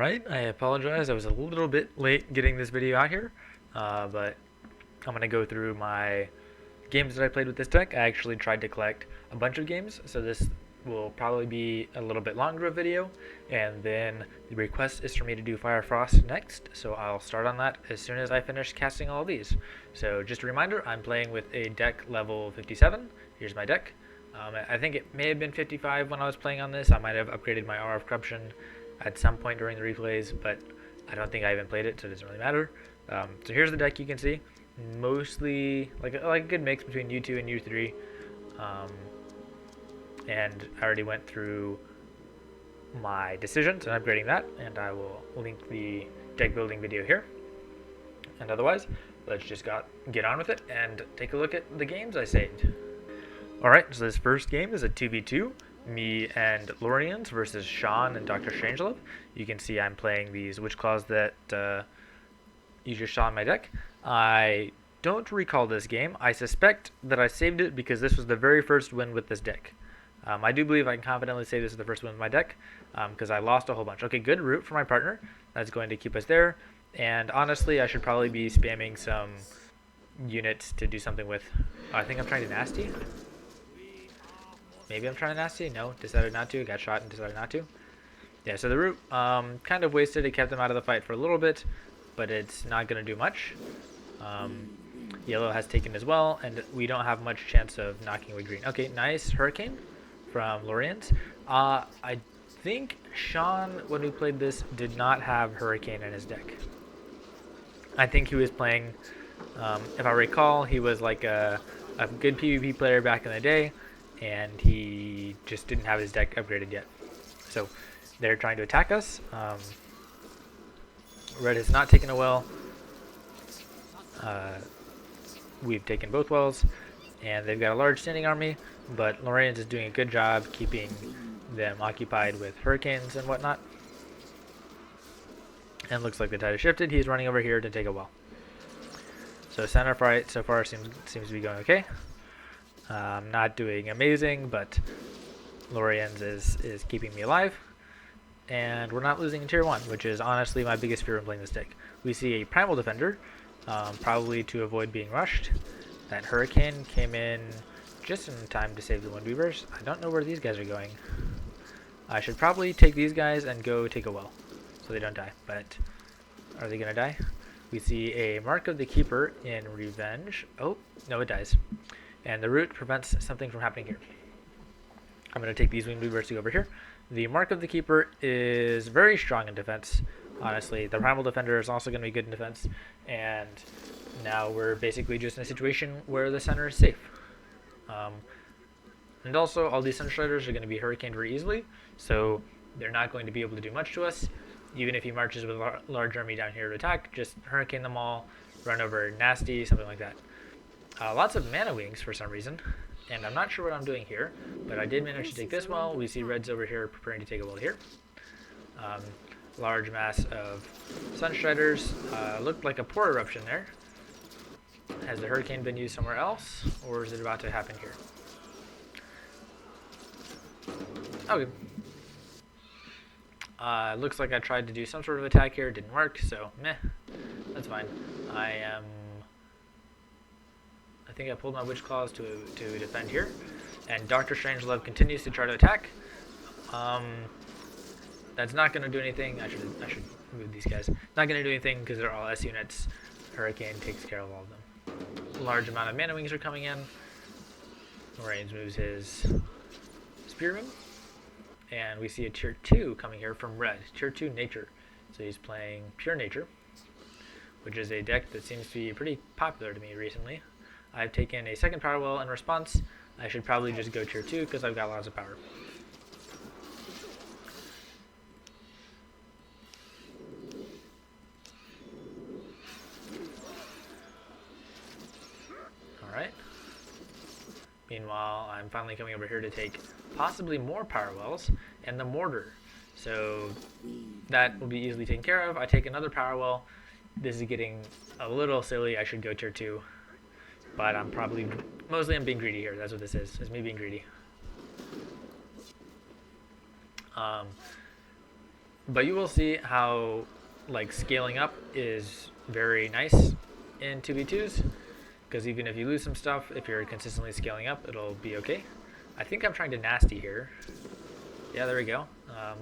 Alright, I apologize. I was a little bit late getting this video out here, but I'm going to go through my games that I played with this deck. I actually tried to collect a bunch of games, so this will probably be a little bit longer of a video, and then the request is for me to do Fire Frost next, so I'll start on that as soon as I finish casting all of these. So just a reminder, I'm playing with a deck level 57. Here's my deck. I think it may have been 55 when I was playing on this. I might have upgraded my Aura of Corruption at some point during the replays, but I don't think I even played it, so it doesn't really matter. So here's the deck you can see. Mostly like a good mix between U2 and U3. And I already went through my decisions and upgrading that, and I will link the deck building video here. And otherwise, let's just get on with it and take a look at the games I saved. Alright, so this first game is a 2v2. Me and Loriens versus Sean and Dr. Strangelove. You can see I'm playing these Witch Claws that you just saw in my deck. I don't recall this game. I suspect that I saved it because this was the very first win with this deck. I do believe I can confidently say this is the first win with my deck because I lost a whole bunch. Okay, good route for my partner. That's going to keep us there. And honestly, I should probably be spamming some units to do something with. I think I'm trying to nasty. Maybe I'm trying to nasty. No, decided not to. Got shot and decided not to. Yeah, so the route kind of wasted. It kept them out of the fight for a little bit, but it's not going to do much. Yellow has taken as well, and we don't have much chance of knocking away green. Okay, nice Hurricane from Loriens. I think Sean, when we played this, did not have Hurricane in his deck. I think he was playing, if I recall, he was like a good PvP player back in the day, and he just didn't have his deck upgraded yet. So they're trying to attack us. Red has not taken a well. We've taken both wells, and they've got a large standing army, but Loriens is doing a good job keeping them occupied with hurricanes and whatnot. And looks like the tide has shifted. He's running over here to take a well. So center fight so far seems to be going okay. Not doing amazing, but Loriens is keeping me alive. And we're not losing in tier 1, which is honestly my biggest fear in playing this deck. We see a Primal Defender, probably to avoid being rushed. That Hurricane came in just in time to save the Wind Weavers. I don't know where these guys are going. I should probably take these guys and go take a well, so they don't die. But are they going to die? We see a Mark of the Keeper in Revenge. Oh, no, it dies. And the root prevents something from happening here. I'm going to take these Wind Weavers to go over here. The Mark of the Keeper is very strong in defense. Honestly, the Primal Defender is also going to be good in defense. And now we're basically just in a situation where the center is safe. And also, all these Sunstriders are going to be hurricaned very easily. So they're not going to be able to do much to us. Even if he marches with a large army down here to attack, just hurricane them all, run over nasty, something like that. Lots of mana wings for some reason. And I'm not sure what I'm doing here, but I did manage to take this well. We see reds over here preparing to take a well here. Large mass of Sunstriders. Looked like a poor eruption there. Has the hurricane been used somewhere else, or is it about to happen here? Okay. Looks like I tried to do some sort of attack here. It didn't work, so meh. That's fine. I think I pulled my Witch Claws to defend here. And Dr. Strangelove continues to try to attack. That's not going to do anything. I should move these guys. Not going to do anything because they're all S units. Hurricane takes care of all of them. Large amount of mana wings are coming in. Loriens moves his Spearman. And we see a tier 2 coming here from red. Tier 2 Nature. So he's playing Pure Nature, which is a deck that seems to be pretty popular to me recently. I've taken a second power well in response. I should probably just go tier 2 because I've got lots of power. Alright. Meanwhile, I'm finally coming over here to take possibly more power wells and the mortar. So that will be easily taken care of. I take another power well. This is getting a little silly. I should go tier 2. But I'm mostly I'm being greedy here. That's what this is. It's me being greedy. But you will see how like scaling up is very nice in 2v2s, because even if you lose some stuff, if you're consistently scaling up, it'll be okay. I think I'm trying to nasty here. Yeah, there we go.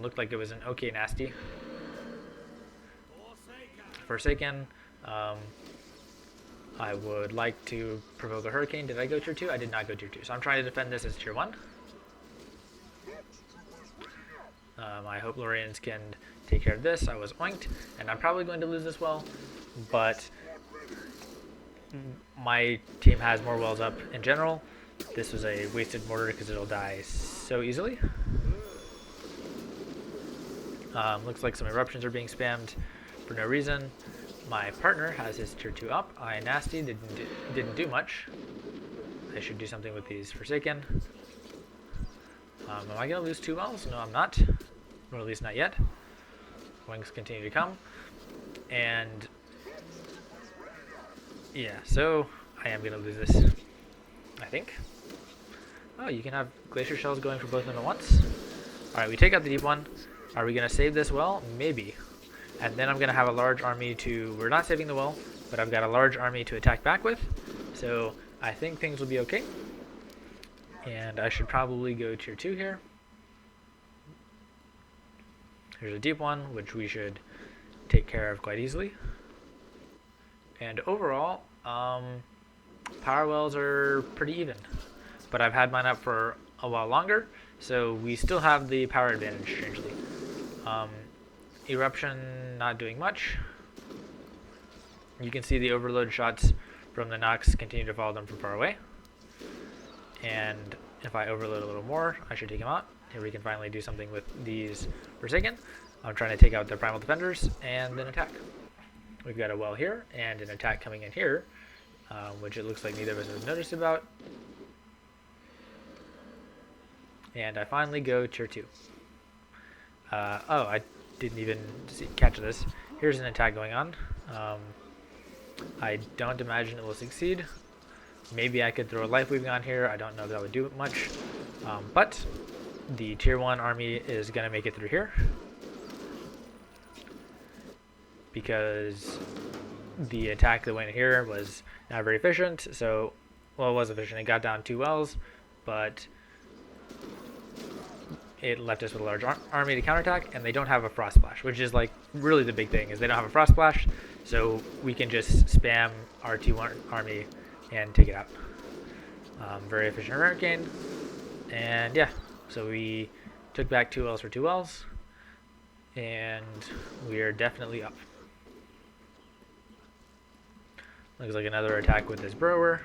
Looked like it was an okay nasty. Forsaken. I would like to provoke a hurricane. Did I go tier 2? I did not go tier 2. So I'm trying to defend this as tier 1. I hope Loriens can take care of this. I was oinked, and I'm probably going to lose this well, but my team has more wells up in general. This was a wasted mortar because it'll die so easily. Looks like some eruptions are being spammed for no reason. My partner has his tier 2 up. I nasty, didn't do much. I should do something with these Forsaken. Am I going to lose 2 wells? No, I'm not. Or at least not yet. Wings continue to come. And yeah, so I am going to lose this, I think. Oh, you can have glacier shells going for both of them at once. Alright, we take out the deep one. Are we going to save this well? Maybe. And then I'm going to have a large army to... We're not saving the well, but I've got a large army to attack back with. So I think things will be okay. And I should probably go tier 2 here. Here's a deep one, which we should take care of quite easily. And overall, power wells are pretty even. But I've had mine up for a while longer, so we still have the power advantage, strangely. Eruption not doing much. You can see the overload shots from the Nox continue to follow them from far away. And if I overload a little more, I should take him out. Here we can finally do something with these Forsaken. I'm trying to take out the Primal Defenders and then attack. We've got a well here and an attack coming in here, which it looks like neither of us has noticed about. And I finally go tier 2. Oh, I didn't even catch this. Here's an attack going on. I don't imagine it will succeed. Maybe I could throw a life weaving on here. I don't know if that would do much. But the tier 1 army is going to make it through here, because the attack that went here was not very efficient. So, well, it was efficient. It got down 2 wells, but it left us with a large army to counterattack, and they don't have a frost splash, which is like really the big thing, is they don't have a frost splash, so we can just spam our T1 army and take it out. Very efficient hurricane, and yeah, so we took back 2 wells for 2 wells, and we are definitely up. Looks like another attack with this Burrower,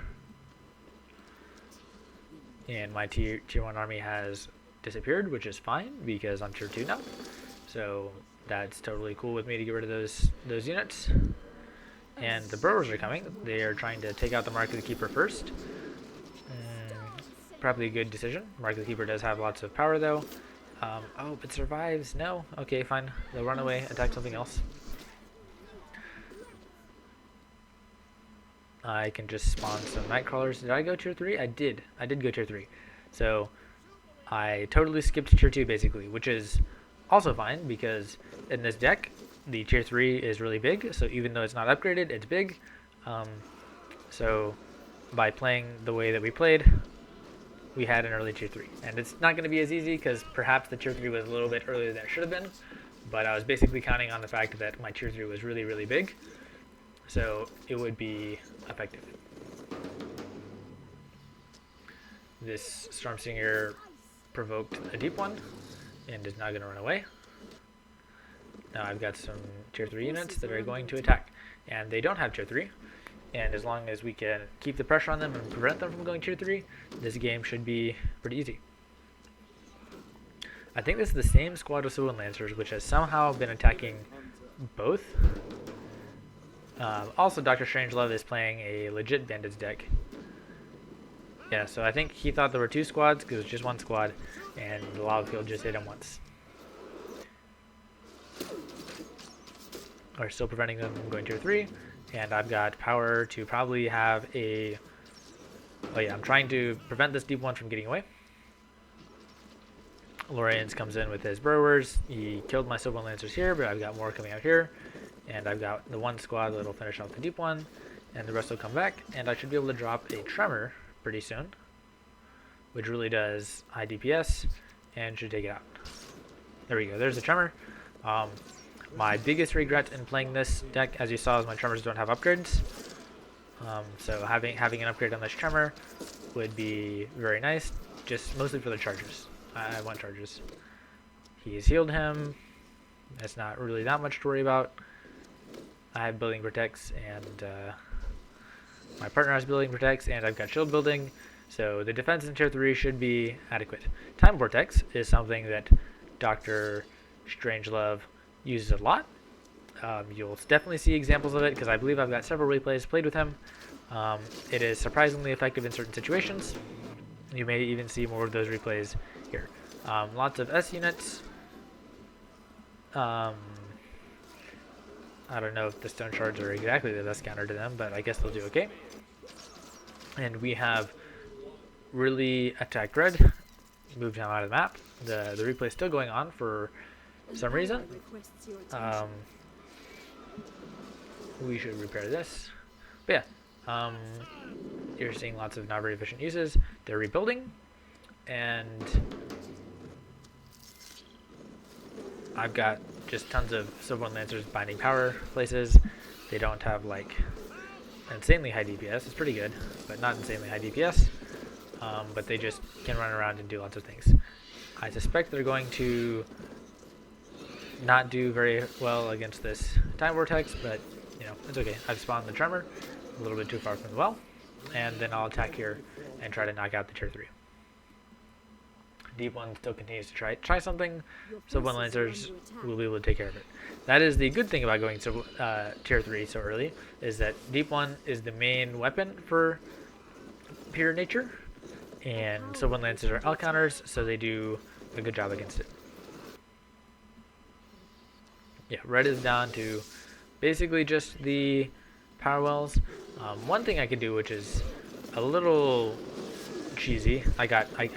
and my tier 1 army has disappeared, which is fine because I'm tier 2 now, so that's totally cool with me to get rid of those units. And the Burrowers are coming. They are trying to take out the Mark of the Keeper first. Probably a good decision. Mark of the Keeper does have lots of power though. Oh, it survives. No. Okay, fine. They'll run away, attack something else. I can just spawn some Nightcrawlers. Did I go tier 3? I did. I did go tier 3. So I totally skipped tier 2 basically, which is also fine because in this deck the tier 3 is really big, so even though it's not upgraded, it's big. So by playing the way that we played, we had an early tier 3. And it's not going to be as easy because perhaps the tier 3 was a little bit earlier than it should have been, but I was basically counting on the fact that my tier 3 was really, really big, so it would be effective. This Stormsinger provoked a deep one and is now going to run away. Now I've got some tier 3 units that are going to attack, and they don't have tier 3, and as long as we can keep the pressure on them and prevent them from going tier 3, this game should be pretty easy. I think this is the same squad of Sylvan Lancers, which has somehow been attacking both. Also, Dr. Strangelove is playing a legit bandits deck. Yeah, so I think he thought there were 2 squads because it was just 1 squad, and the lava field just hit him once. We're still preventing them from going tier 3, and I've got power to probably have a... Oh yeah, I'm trying to prevent this deep one from getting away. Loriens comes in with his burrowers. He killed my Sylvan Lancers here, but I've got more coming out here. And I've got the one squad that'll finish off the deep one, and the rest will come back. And I should be able to drop a Tremor pretty soon, which really does high DPS, and should take it out. There we go, there's the Tremor. My biggest regret in playing this deck, as you saw, is my Tremors don't have upgrades. So having an upgrade on this Tremor would be very nice, just mostly for the charges. I want charges. He's healed him. That's not really that much to worry about. I have building protects, and my partner has building protects, and I've got shield building, so the defense in tier 3 should be adequate. Time Vortex is something that Dr. Strangelove uses a lot. You'll definitely see examples of it, because I believe I've got several replays played with him. It is surprisingly effective in certain situations. You may even see more of those replays here. Lots of S units. I don't know if the stone shards are exactly the best counter to them, but I guess they'll do okay. And we have really attacked red, moved him out of the map. The replay is still going on for some reason. We should repair this. But yeah, you're seeing lots of not very efficient uses. They're rebuilding, and I've got just tons of Sylvan Lancers binding power places. They don't have like insanely high DPS. It's pretty good, but not insanely high DPS. But they just can run around and do lots of things. I suspect they're going to not do very well against this Time Vortex, but you know, it's okay. I've spawned the Tremor a little bit too far from the well, and then I'll attack here and try to knock out the tier 3. Deep one still continues to try something. Sylvan Lancers will be able to take care of it. That is the good thing about going to tier 3 so early, is that deep one is the main weapon for pure nature, and Sylvan Lancers are L counters, so they do a good job against it. Yeah, red is down to basically just the power wells. One thing I could do, which is a little cheesy, I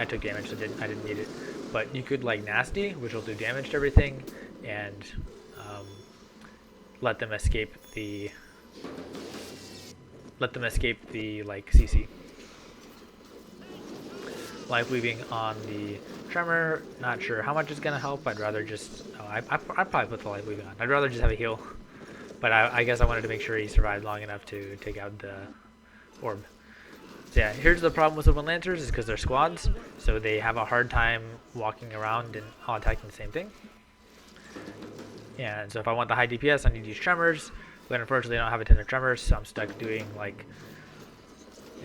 took damage, so I didn't need it, but you could like nasty, which will do damage to everything, and let them escape the like CC. Life weaving on the Tremor, not sure how much it's gonna help. I'd rather just I'd probably put the life weaving on. I'd rather just have a heal, but I guess I wanted to make sure he survived long enough to take out the orb. So yeah, here's the problem with Sylvan Lancers, is because they're squads, so they have a hard time walking around and all attacking the same thing. And so if I want the high DPS, I need to use Tremors, but unfortunately I don't have a ton of Tremors, so I'm stuck doing like,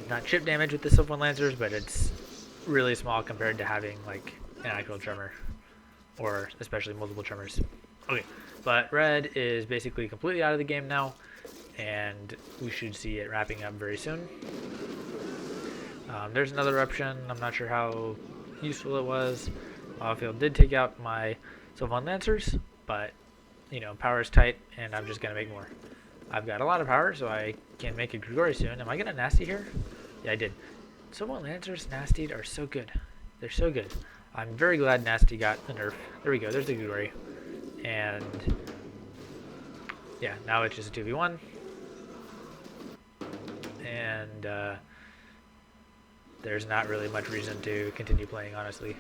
not chip damage with the Sylvan Lancers, but it's really small compared to having like an actual Tremor, or especially multiple Tremors. Okay, but red is basically completely out of the game now, and we should see it wrapping up very soon. There's another eruption. I'm not sure how useful it was. Battlefield did take out my Sylvan Lancers, but you know, power is tight, and I'm just gonna make more. I've got a lot of power, so I can make a Grigori soon. Am I gonna nasty here? Yeah, I did. Sylvan Lancers nastied are so good. They're so good. I'm very glad nasty got a nerf. There we go. There's the Grigori, and yeah, now it's just a 2v1, and there's not really much reason to continue playing, honestly.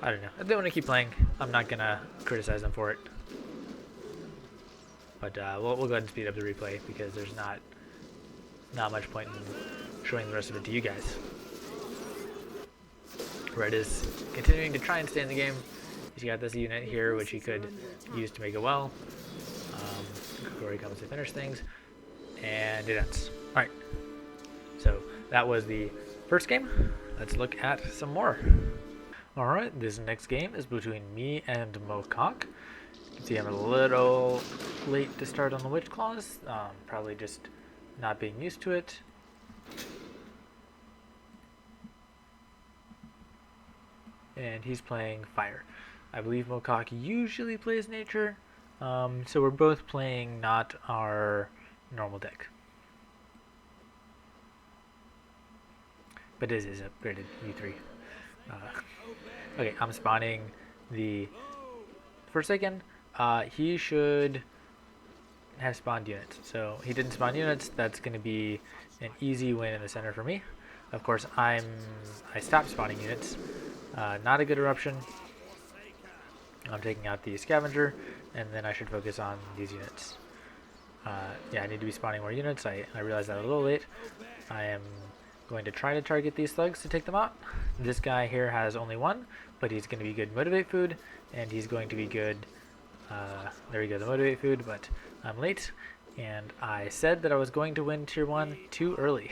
I don't know. If they want to keep playing, I'm not going to criticize them for it. But we'll go ahead and speed up the replay, because there's not much point in showing the rest of it to you guys. Red is continuing to try and stay in the game. He's got this unit here, which he could use to make a well. Grigori comes to finish things, and it ends. Alright. So that was the first game. Let's look at some more. Alright, this next game is between me and Mocaak. You can see I'm a little late to start on the Witch Claws. Probably just not being used to it. And he's playing Fyre. I believe Mocaak usually plays Nature. So we're both playing not our normal deck. But it is upgraded U3. Okay, I'm spawning the Forsaken. He should have spawned units. So he didn't spawn units. That's going to be an easy win in the center for me. Of course, I stopped spawning units. Not a good eruption. I'm taking out the scavenger, and then I should focus on these units. Yeah, I need to be spawning more units. I realized that a little late. I am going to try to target these thugs to take them out. This guy here has only one, but he's going to be good motivate food, and he's going to be good. There we go, the motivate food, but I'm late, and I said that I was going to win tier 1 too early,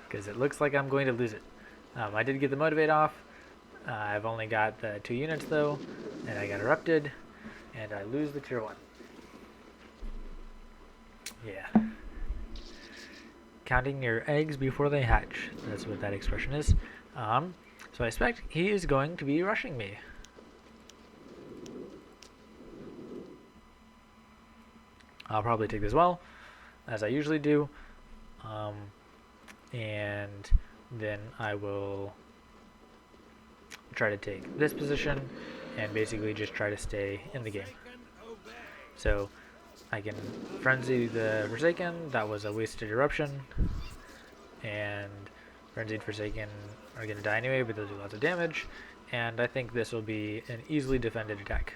because it looks like I'm going to lose it. I did get the motivate off. I've only got the 2 units though, and I got erupted, and I lose the tier 1. Yeah. Counting your eggs before they hatch. That's what that expression is. So I expect he is going to be rushing me. I'll probably take this well, as I usually do. And then I will try to take this position and basically just try to stay in the game. So I can frenzy the Forsaken. That was a wasted eruption, and frenzied Forsaken are going to die anyway, but they'll do lots of damage, and I think this will be an easily defended attack.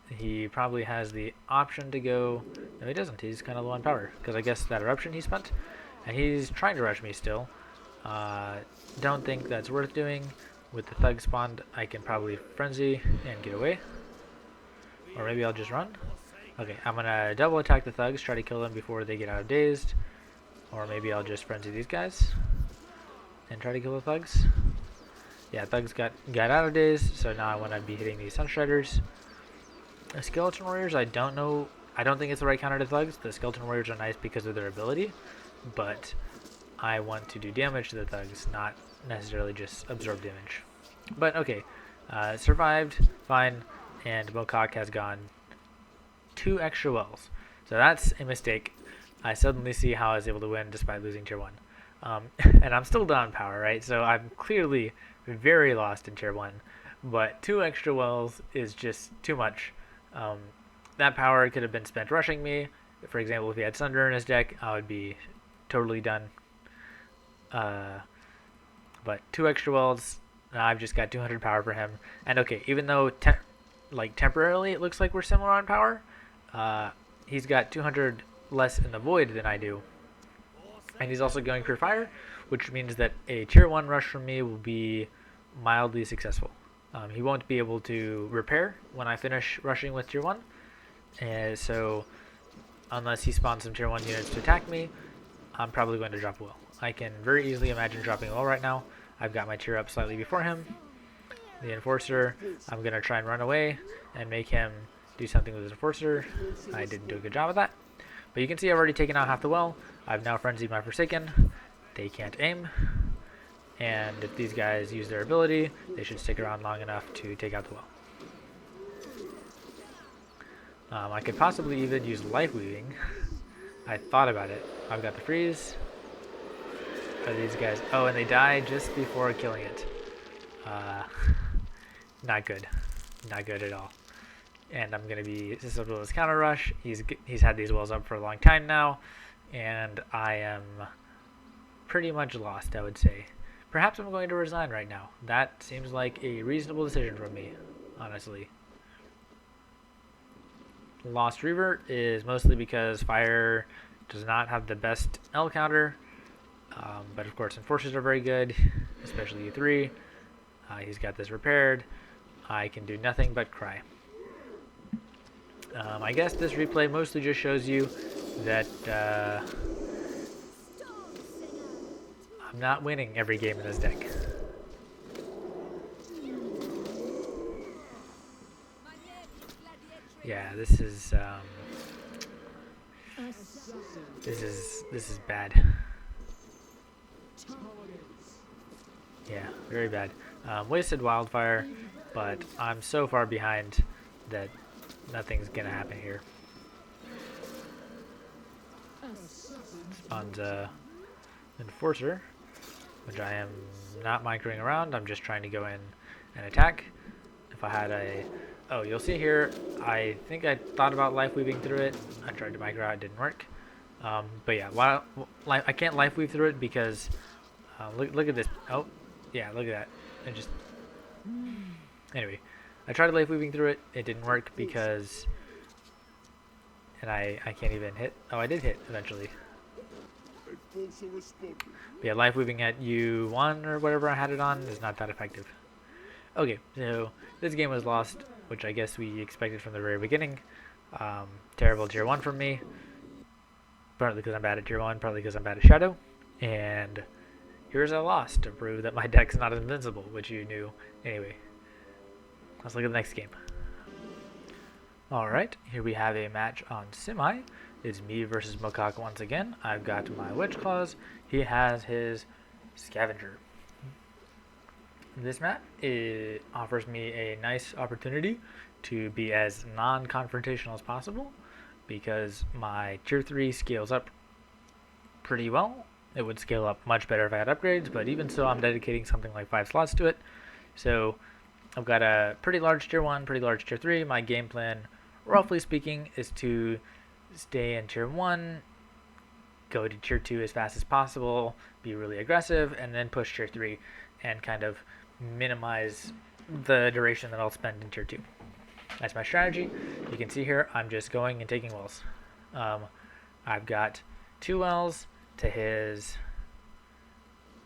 He probably has the option to go. No, he doesn't. He's kind of low on power, because I guess that eruption he spent, and he's trying to rush me still. Don't think that's worth doing. With the thug spawned, I can probably frenzy and get away. Or maybe I'll just run. Okay, I'm going to double attack the thugs, try to kill them before they get out of dazed. Or maybe I'll just frenzy these guys and try to kill the thugs. Yeah, thugs got out of dazed, so now I want to be hitting these Sunstriders. The Skeleton Warriors, I don't know. I don't think it's the right counter to thugs. The Skeleton Warriors are nice because of their ability, but I want to do damage to the thugs, not necessarily just absorb damage. But okay, survived, fine. And Mocaak has gone 2 extra wells. So that's a mistake. I suddenly see how I was able to win despite losing tier 1. And I'm still down power, right? So I'm clearly very lost in tier 1. But 2 extra wells is just too much. That power could have been spent rushing me. For example, if he had Sunder in his deck, I would be totally done. But 2 extra wells, I've just got 200 power for him. And okay, even though temporarily it looks like we're similar on power, he's got 200 less in the void than I do, and he's also going for Fyre, which means that a tier 1 rush from me will be mildly successful. He won't be able to repair when I finish rushing with tier 1, and so unless he spawns some tier 1 units to attack me, I'm probably going to drop a well. I can very easily imagine dropping a well right now. I've got my tier up slightly before him. The Enforcer, I'm going to try and run away and make him do something with his Enforcer. I didn't do a good job of that. But you can see I've already taken out half the well. I've now frenzied my Forsaken. They can't aim. And if these guys use their ability, they should stick around long enough to take out the well. I could possibly even use Life Weaving. I thought about it. I've got the freeze. Are these guys? Oh, and they die just before killing it. Not good. Not good at all. And I'm going to be susceptible to this counter rush. He's had these wells up for a long time now, and I am pretty much lost, I would say. Perhaps I'm going to resign right now. That seems like a reasonable decision from me, honestly. Lost Revert is mostly because Fyre does not have the best L counter, but of course Enforcers are very good, especially U3. He's got this repaired. I can do nothing but cry. I guess this replay mostly just shows you that I'm not winning every game in this deck. Yeah, this is bad. Yeah, very bad. Wasted Wildfire, but I'm so far behind that nothing's gonna happen here. Spawns Enforcer. which I am not microing around. I'm just trying to go in and attack. If I had a... Oh, you'll see here, I think I thought about life weaving through it. I tried to micro out, it didn't work. But yeah, I can't life weave through it because... look at this. Oh, yeah, look at that. It just... Anyway, I tried life weaving through it. It didn't work because... And I can't even hit. Oh, I did hit eventually. But yeah, life weaving at U1 or whatever I had it on is not that effective. Okay, so this game was lost, which I guess we expected from the very beginning. Terrible tier 1 from me. Partly because I'm bad at tier 1, partly because I'm bad at Shadow. And here's a loss to prove that my deck's not invincible, which you knew anyway. Let's look at the next game. Alright, here we have a match on Simai. It's me versus Mocaak once again. I've got my Witch Claws. He has his Scavenger. This map offers me a nice opportunity to be as non-confrontational as possible because my tier 3 scales up pretty well. It would scale up much better if I had upgrades, but even so I'm dedicating something like 5 slots to it. So I've got a pretty large tier 1, pretty large tier 3. My game plan, roughly speaking, is to stay in tier 1, go to tier 2 as fast as possible, be really aggressive, and then push tier 3 and kind of minimize the duration that I'll spend in tier 2. That's my strategy. You can see here I'm just going and taking wells. I've got 2 wells to his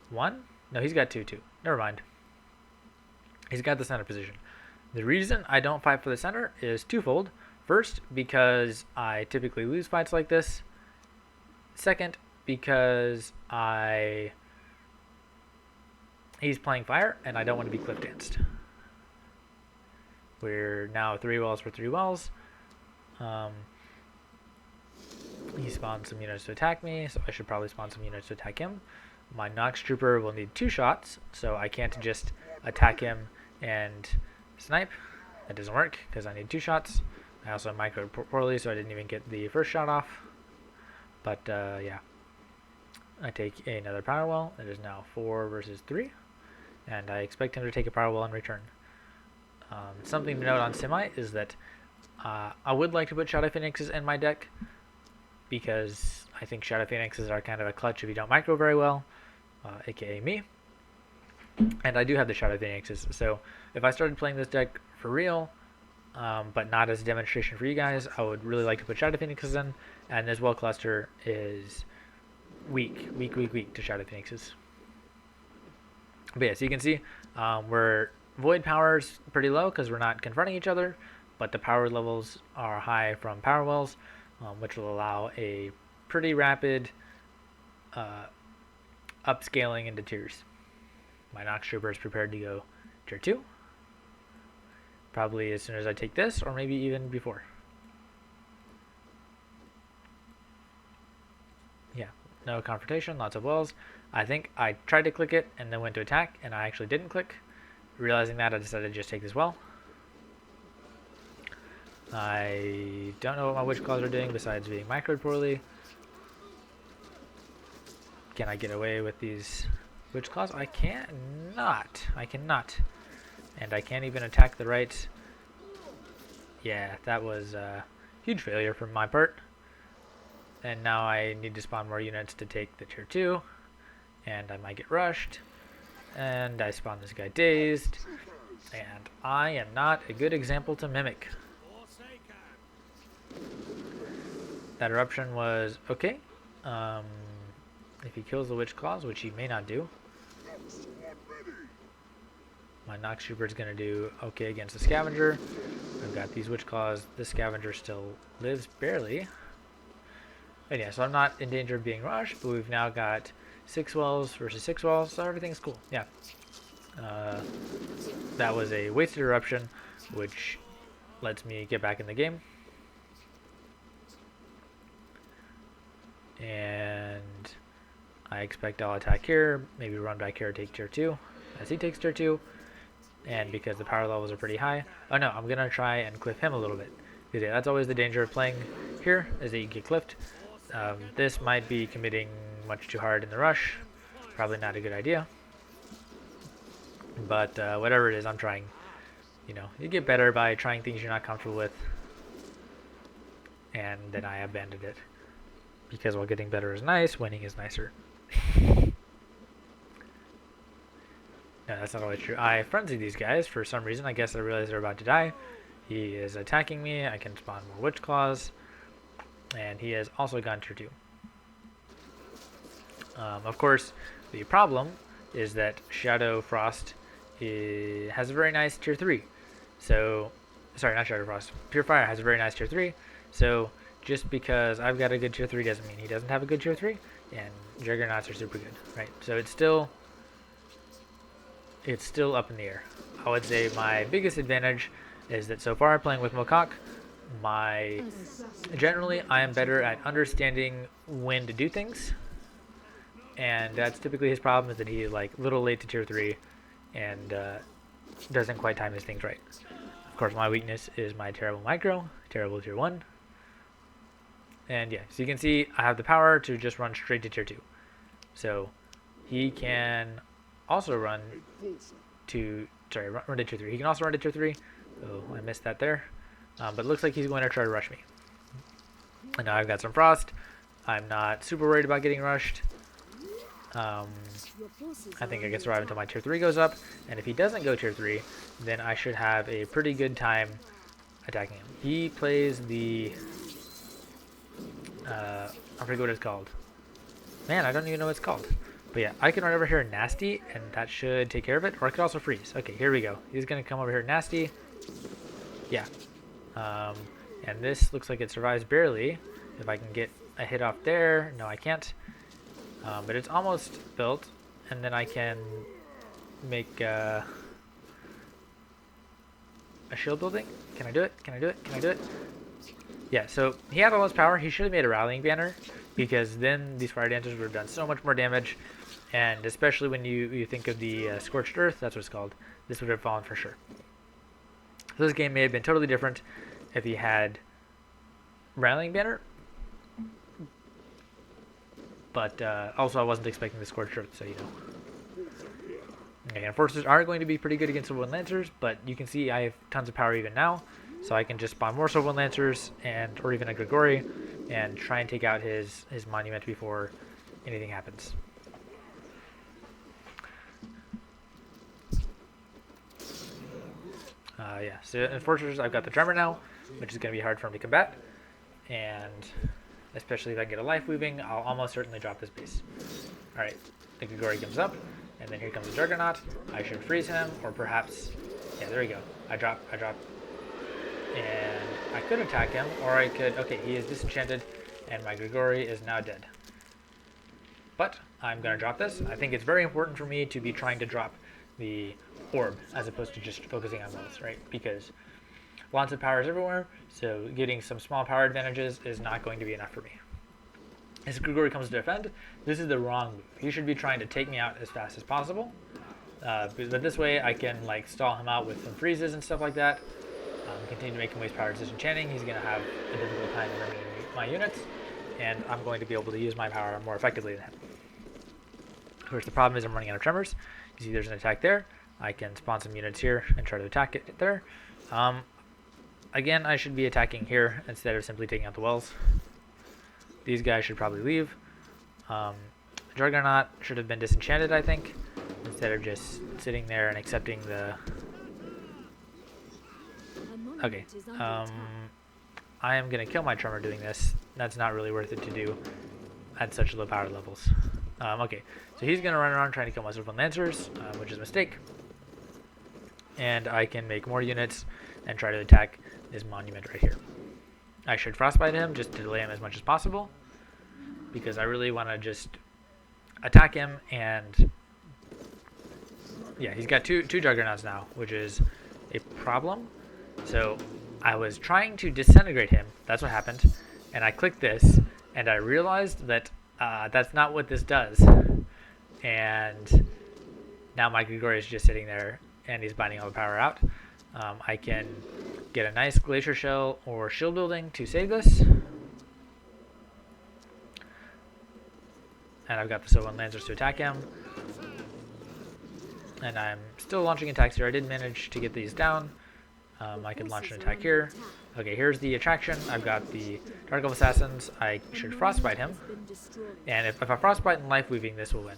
1. No, he's got 2 too. Never mind. He's got the center position. The reason I don't fight for the center is twofold. First, because I typically lose fights like this. Second, because he's playing Fyre, and I don't want to be cliff danced. We're now 3 wells for 3 wells. He spawned some units to attack me, so I should probably spawn some units to attack him. My Nox Trooper will need 2 shots, so I can't just attack him and snipe. That doesn't work, because I need 2 shots. I also microed poorly, so I didn't even get the first shot off. But, yeah. I take another power well. It is now 4 versus 3. And I expect him to take a power well in return. Something to note on Simai is that I would like to put Shadow Phoenixes in my deck because I think Shadow Phoenixes are kind of a clutch if you don't micro very well, aka me. And I do have the Shadow Phoenixes, so if I started playing this deck for real, but not as a demonstration for you guys, I would really like to put Shadow Phoenixes in, and this well cluster is weak to Shadow Phoenixes. But yeah, so you can see we're Void power's pretty low because we're not confronting each other, but the power levels are high from power wells, which will allow a pretty rapid upscaling into tiers. My Nox Trooper is prepared to go tier 2, probably as soon as I take this, or maybe even before. Yeah, no confrontation, lots of wells. I think I tried to click it and then went to attack, and I actually didn't click. Realizing that, I decided to just take this well. I don't know what my Witch Claws are doing besides being microed poorly. Can I get away with these Witch Claws? I cannot. I cannot. And I can't even attack the right. Yeah, that was a huge failure from my part. And now I need to spawn more units to take the tier 2. And I might get rushed. And I spawn this guy dazed. And I am not a good example to mimic. That eruption was okay. If he kills the Witch Claws, which he may not do. My Nox Trooper is going to do okay against the Scavenger. I've got these Witch Claws. The Scavenger still lives barely. And yeah, so I'm not in danger of being rushed, but we've now got 6 wells versus 6 wells, so everything's cool. Yeah. That was a wasted eruption, which lets me get back in the game. And I expect I'll attack here, maybe run back here, take tier 2, as he takes tier 2. And because the power levels are pretty high, oh no, I'm going to try and cliff him a little bit. Because yeah, that's always the danger of playing here, is that you get cliffed. This might be committing much too hard in the rush. Probably not a good idea. But whatever it is, I'm trying. You know, you get better by trying things you're not comfortable with. And then I abandoned it. Because while getting better is nice, winning is nicer. No, that's not always true. I frenzied these guys for some reason. I guess I realized they're about to die. He is attacking me. I can spawn more Witch Claws. And he has also gone tier 2. Of course, the problem is that Shadow Frost has a very nice tier 3. So, sorry, not Shadow Frost. Pure Fire has a very nice tier 3. So, just because I've got a good tier 3 doesn't mean he doesn't have a good tier 3. And Juggernauts are super good, right? So it's still up in the air. I would say my biggest advantage is that so far playing with Mocaak, generally I am better at understanding when to do things. And that's typically his problem, is that he's like a little late to tier 3 and doesn't quite time his things right. Of course, my weakness is my terrible micro, terrible tier 1. And yeah, so you can see I have the power to just run straight to tier 2. So he can also run to tier 3. He can also run to tier 3. Oh, I missed that there. But it looks like he's going to try to rush me. And now I've got some frost. I'm not super worried about getting rushed. I think I can survive until my tier 3 goes up. And if he doesn't go tier 3, then I should have a pretty good time attacking him. He plays the... I forget what it's called. Man, I don't even know what it's called. But yeah, I can run over here nasty, and that should take care of it. Or I could also freeze. Okay, here we go. He's going to come over here nasty. Yeah. And this looks like it survives barely. If I can get a hit off there. No, I can't. But it's almost built. And then I can make a shield building. Can I do it? Can I do it? Can I do it? Yeah, so he had all his power. He should have made a rallying banner, because then these fire dancers would have done so much more damage. And especially when you think of the Scorched Earth, that's what it's called, this would have fallen for sure. So this game may have been totally different if he had rallying banner. But also I wasn't expecting the Scorched Earth, so you know. Okay, Enforcers are going to be pretty good against Silverwind Lancers, but you can see I have tons of power even now. So I can just spawn more Silverwind Lancers or even a Grigori and try and take out his monument before anything happens. Yeah, so Enforcers, I've got the Tremor now, which is going to be hard for him to combat. And especially if I get a Life Weaving, I'll almost certainly drop this base. Alright, the Grigori comes up, and then here comes the Juggernaut. I should freeze him, or perhaps... Yeah, there we go. I drop. And I could attack him, or I could... Okay, he is disenchanted, and my Grigori is now dead. But I'm going to drop this. I think it's very important for me to be trying to drop the orb, as opposed to just focusing on wells, right? Because lots of power is everywhere, so getting some small power advantages is not going to be enough for me. As Grigori comes to defend, this is the wrong move. He should be trying to take me out as fast as possible. But this way I can like stall him out with some freezes and stuff like that. Continue to make him waste power disenchanting. He's going to have a difficult time remaining my units, and I'm going to be able to use my power more effectively than him. Of course, the problem is I'm running out of tremors. You see there's an attack there. I can spawn some units here and try to attack it there. Again, I should be attacking here instead of simply taking out the wells. These guys should probably leave. Juggernaut should have been disenchanted, I think, instead of just sitting there and accepting the... Okay, I am going to kill my Tremor doing this. That's not really worth it to do at such low power levels. Okay, so he's going to run around trying to kill my Silverwind Lancers, which is a mistake. And I can make more units and try to attack this monument right here. I should Frostbite him just to delay him as much as possible, because I really want to just attack him. And yeah, he's got two Juggernauts now, which is a problem. So I was trying to disintegrate him. That's what happened. And I clicked this, and I realized that that's not what this does. And now my Grigori is just sitting there, and he's binding all the power out. I can get a nice Glacier Shell or Shield Building to save this. And I've got the Silverwind Lancers to attack him. And I'm still launching attacks here. I did manage to get these down. I can launch an attack here. Okay, here's the attraction. I've got the Dark Elf Assassins. I should Frostbite him. And if I Frostbite and Life Weaving, this will win.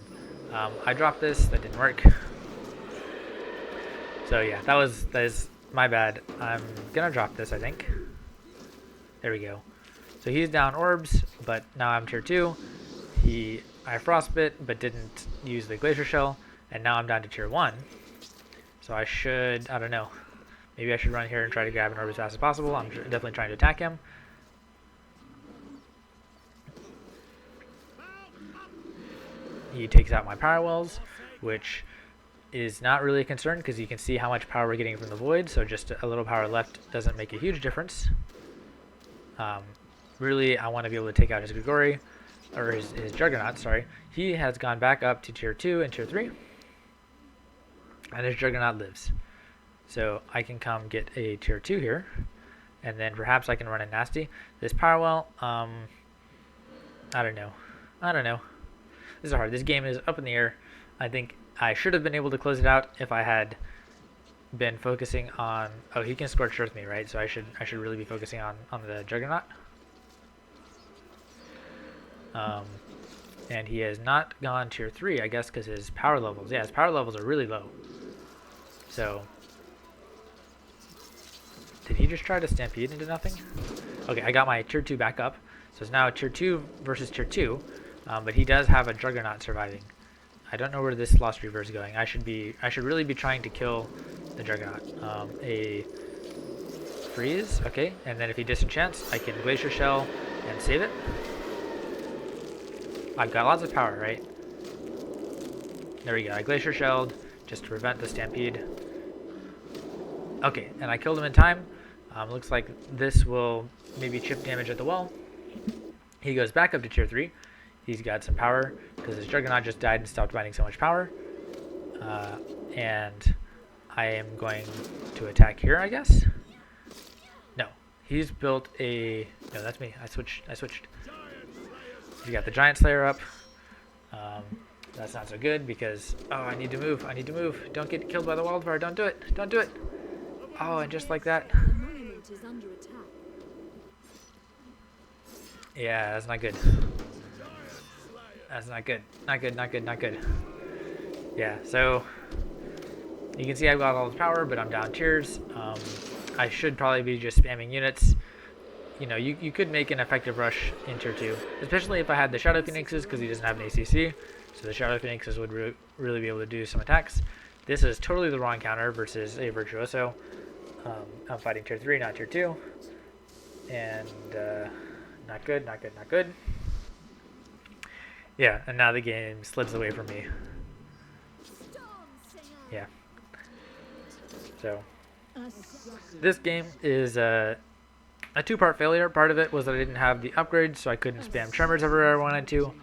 I dropped this. That didn't work. So yeah, that is my bad. I'm going to drop this, I think. There we go. So he's down orbs, but now I'm tier 2. I Frostbit, but didn't use the Glacier Shell. And now I'm down to tier 1. So I should, I don't know. Maybe I should run here and try to grab an orb as fast as possible. I'm definitely trying to attack him. He takes out my Power Wells, which is not really a concern because you can see how much power we're getting from the Void. So just a little power left doesn't make a huge difference. Really, I want to be able to take out his Grigori, or his Juggernaut, sorry. He has gone back up to tier 2 and tier 3. And his Juggernaut lives. So I can come get a tier 2 here. And then perhaps I can run a nasty. This Power Well, I don't know. This is hard. This game is up in the air. I think I should have been able to close it out if I had been focusing on... Oh, he can Scorched Earth me, right? So I should really be focusing on the Juggernaut. And he has not gone tier 3, I guess, because his power levels... Yeah, his power levels are really low. So... Did he just try to Stampede into nothing? Okay, I got my tier 2 back up. So it's now tier 2 versus tier 2. But he does have a Juggernaut surviving. I don't know where this Lost Reaver is going. I should really be trying to kill the Juggernaut. A freeze, okay. And then if he disenchants, I can Glacier Shell and save it. I've got lots of power, right? There we go. I Glacier Shelled just to prevent the Stampede. Okay, and I killed him in time. Looks like this will maybe chip damage at the wall. He goes back up to tier 3. He's got some power because his Juggernaut just died and stopped binding so much power. And I am going to attack here, I guess. No, he's built a... No, that's me. I switched. He's got the Giant Slayer up. That's not so good because... Oh, I need to move. Don't get killed by the wildfire. Don't do it. Oh, and just like that. Yeah, that's not good. Not good. Yeah, so you can see I've got all this power, but I'm down tiers. I should probably be just spamming units. You know, you could make an effective rush in tier 2, especially if I had the Shadow Phoenixes because he doesn't have an ACC. So the Shadow Phoenixes would really be able to do some attacks. This is totally the wrong counter versus a Virtuoso. I'm fighting tier 3, not tier 2. And not good. Yeah, and now the game slips away from me. Yeah. So, this game is a two-part failure. Part of it was that I didn't have the upgrades, so I couldn't spam Tremors everywhere I wanted to.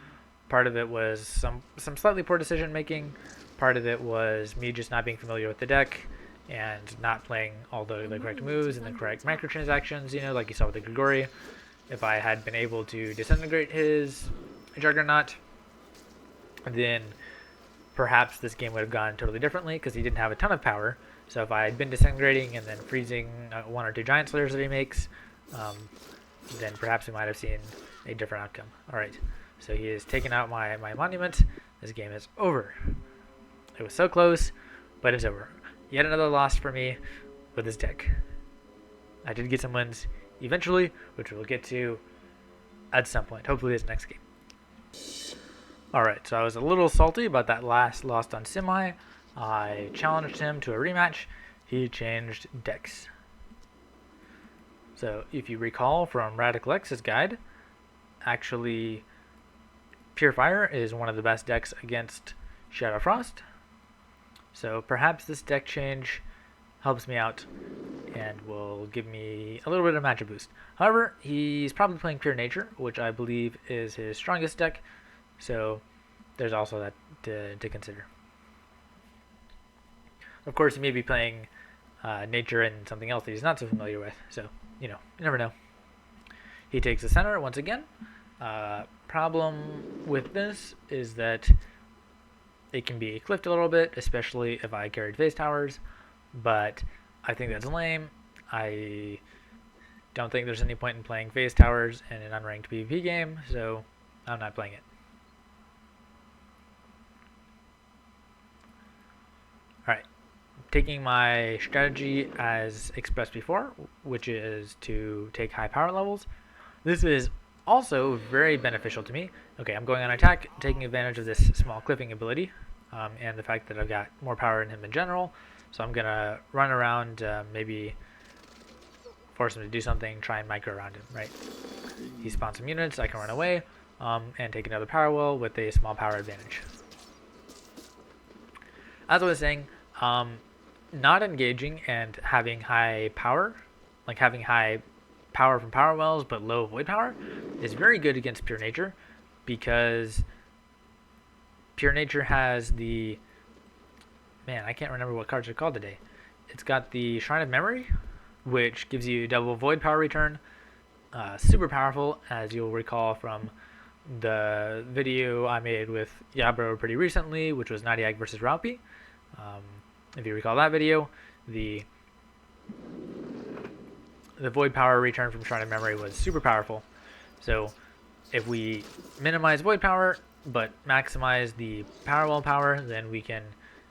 Part of it was some slightly poor decision-making. Part of it was me just not being familiar with the deck and not playing all the correct moves and the correct microtransactions, you know, like you saw with the Grigori. If I had been able to disintegrate his Juggernaut, then perhaps this game would have gone totally differently because he didn't have a ton of power. So if I had been disintegrating and then freezing 1 or 2 Giant Slayers that he makes, then perhaps we might have seen a different outcome. Alright, so he has taken out my monument. This game is over. It was so close, but it's over. Yet another loss for me with this deck. I did get some wins eventually, which we'll get to at some point. Hopefully this next game. Alright, so I was a little salty about that last loss on Simai. I challenged him to a rematch. He changed decks. So if you recall from Radical X's guide, actually Pure Fyre is one of the best decks against Shadow Frost. So perhaps this deck change helps me out and will give me a little bit of matchup boost. However, he's probably playing Pure Nature, which I believe is his strongest deck. So there's also that to consider. Of course, he may be playing Nature and something else that he's not so familiar with. So, you know, you never know. He takes the center once again. Problem with this is that it can be clipped a little bit, especially if I carried face towers, but I think that's lame. I don't think there's any point in playing phase towers in an unranked PvP game, so I'm not playing it. Alright, taking my strategy as expressed before, which is to take high power levels. This is also very beneficial to me. Okay, I'm going on attack, taking advantage of this small clipping ability, and the fact that I've got more power in him in general. So I'm going to run around, maybe force him to do something, try and micro around him, right? He spawns some units, I can run away, and take another power well with a small power advantage. As I was saying, not engaging and having high power, like having high power from power wells but low void power, is very good against pure nature, because pure nature has the, man, I can't remember what cards are called today. It's got the Shrine of Memory, which gives you double void power return. Super powerful, as you'll recall from the video I made with Yabro pretty recently, which was Nadiak versus Raupi. If you recall that video, the void power return from Shrine of Memory was super powerful. So if we minimize void power but maximize the power well power, then we can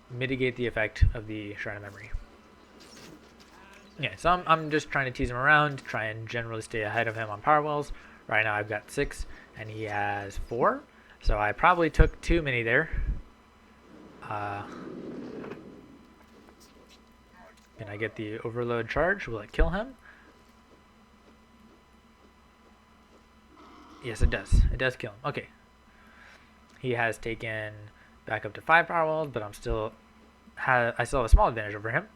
mitigate the effect of the Shrine of Memory. Yeah, so I'm just trying to tease him around, try and generally stay ahead of him on power wells. Right now I've got 6 and he has 4, so I probably took too many there. Can I get the overload charge? Will it kill him? Yes, it does. It does kill him. Okay. He has taken back up to 5 power wells, but I still have a small advantage over him.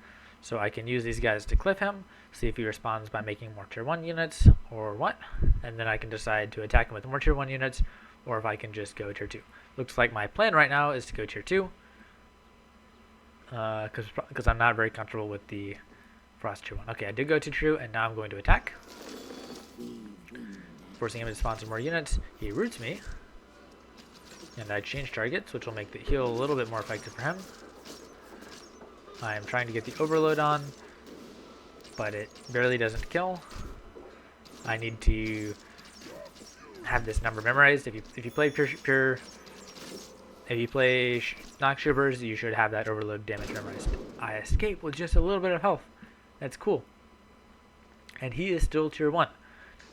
So I can use these guys to cliff him, see if he responds by making more tier 1 units or what, and then I can decide to attack him with more tier 1 units, or if I can just go tier 2. Looks like my plan right now is to go tier 2, because I'm not very comfortable with the Frost tier 1. Okay, I did go to tier 2, and now I'm going to attack, forcing him to spawn some more units. He roots me, and I change targets, which will make the heal a little bit more effective for him. I'm trying to get the overload on, but it barely doesn't kill. I need to have this number memorized. If you play if you play Nox Shivers, you should have that overload damage memorized. I escape with just a little bit of health. That's cool. And he is still tier 1.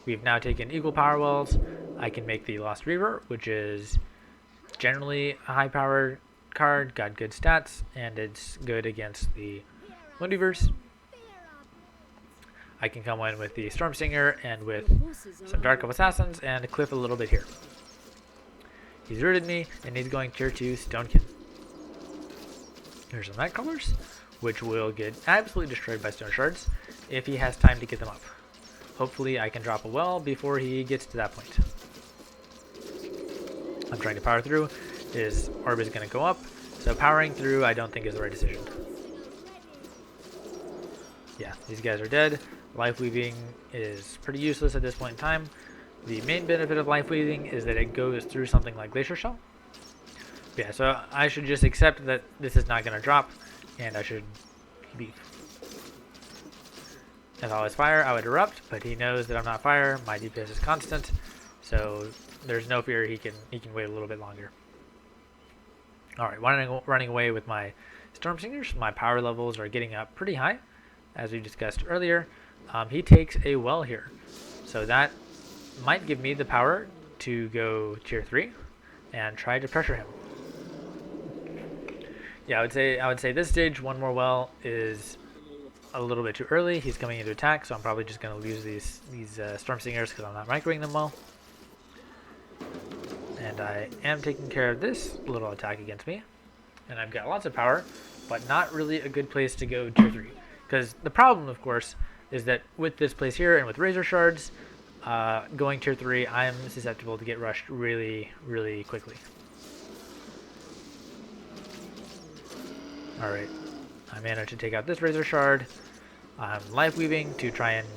We've now taken equal power wells. I can make the Lost Reaver, which is generally a high power card, got good stats, and it's good against the Woundivers. I can come in with the Stormsinger and with some Dark of Assassins and cliff a little bit here. He's rooted me, and he's going tier 2 Stonekin. Here's some Nightcrawlers, which will get absolutely destroyed by Stone Shards if he has time to get them up. Hopefully I can drop a well before he gets to that point. I'm trying to power through. His orb is going to go up, so powering through I don't think is the right decision. Yeah, these guys are dead. Life Weaving is pretty useless at this point in time. The main benefit of Life Weaving is that it goes through something like Glacier Shell. Yeah, so I should just accept that this is not going to drop, and I should leave. If I was Fyre, I would erupt, but he knows that I'm not Fyre. My DPS is constant, so there's no fear he can wait a little bit longer. Alright, running away with my Stormsingers. My power levels are getting up pretty high, as we discussed earlier. He takes a well here, so that might give me the power to go tier 3 and try to pressure him. Yeah, I would say this stage one more well is a little bit too early. He's coming into attack, so I'm probably just going to lose these Stormsingers because I'm not microing them well. And I am taking care of this little attack against me. And I've got lots of power, but not really a good place to go tier 3. Because the problem, of course, is that with this place here and with Razor Shards, going tier 3, I'm susceptible to get rushed really, really quickly. Alright, I managed to take out this Razor Shard. I'm Life Weaving to try and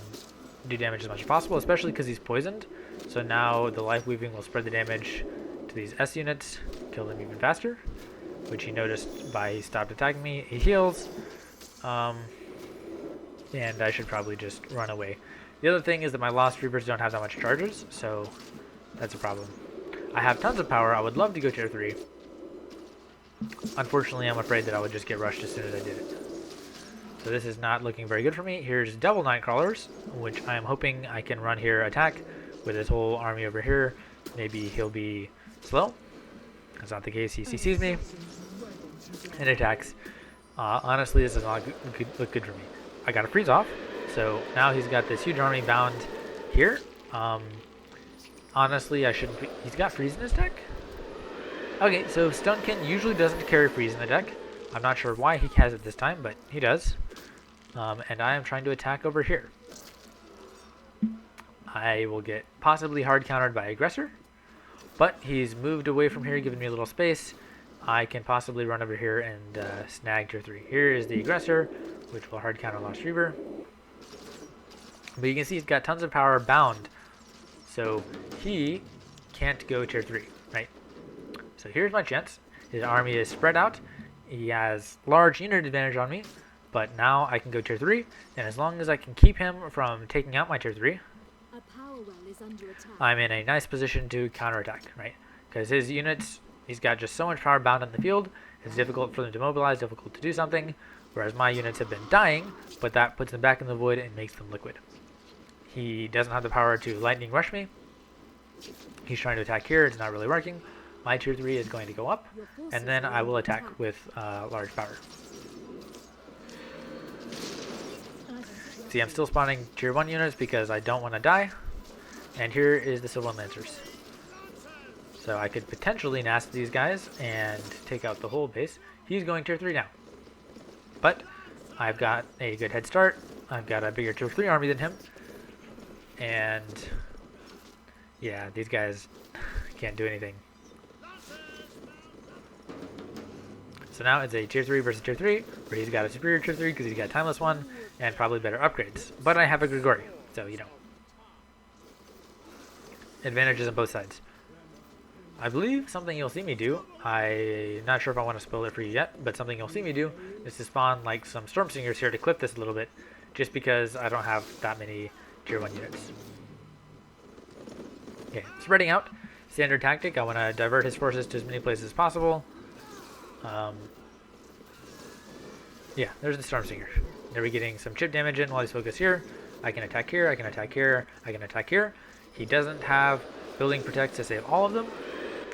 do damage as much as possible, especially because he's poisoned. So now the Life Weaving will spread the damage to these S units, kill them even faster. which he noticed by he stopped attacking me. He heals, and I should probably just run away. The other thing is that my Lost Reapers don't have that much charges, so that's a problem. I have tons of power. I would love to go tier 3. Unfortunately, I'm afraid that I would just get rushed as soon as I did it. So this is not looking very good for me. Here's Devil Nightcrawlers, which I am hoping I can run here, attack with his whole army over here. Maybe he'll be slow. That's not the case. He CCs me and attacks. Honestly, this does not look good for me. I got a freeze off, so now he's got this huge army bound here. Honestly, I shouldn't be. He's got freeze in his deck? Okay, so Stonekin usually doesn't carry freeze in the deck. I'm not sure why he has it this time, but he does. And I am trying to attack over here. I will get possibly hard countered by Aggressor, but he's moved away from here, giving me a little space. I can possibly run over here and snag tier 3. Here is the Aggressor, which will hard counter Lost Reaver. But you can see he's got tons of power bound, so he can't go tier 3, right? So here's my chance. His army is spread out. He has large unit advantage on me, but now I can go tier 3, and as long as I can keep him from taking out my tier 3, I'm in a nice position to counterattack, right? Because his units, he's got just so much power bound in the field, it's difficult for them to mobilize, difficult to do something, whereas my units have been dying, but that puts them back in the void and makes them liquid. He doesn't have the power to lightning rush me. He's trying to attack here, it's not really working. My tier 3 is going to go up, and then I will attack with large power. See, I'm still spawning tier 1 units because I don't want to die. And here is the Sylvan Lancers. So I could potentially nast these guys and take out the whole base. He's going tier 3 now. But I've got a good head start. I've got a bigger tier 3 army than him. And yeah, these guys can't do anything. So now it's a tier 3 versus tier 3, where he's got a superior tier 3 because he's got Timeless 1 and probably better upgrades. But I have a Grigori, so you know. Advantages on both sides. I believe something you'll see me do, I'm not sure if I want to spoil it for you yet, but something you'll see me do is to spawn like some Stormsingers here to clip this a little bit, just because I don't have that many tier 1 units. Okay, spreading out. Standard tactic, I want to divert his forces to as many places as possible. Yeah, there's the Stormsinger. Are we getting some chip damage in while he's focused here? I can attack here, I can attack here, I can attack here. He doesn't have Building Protect to save all of them,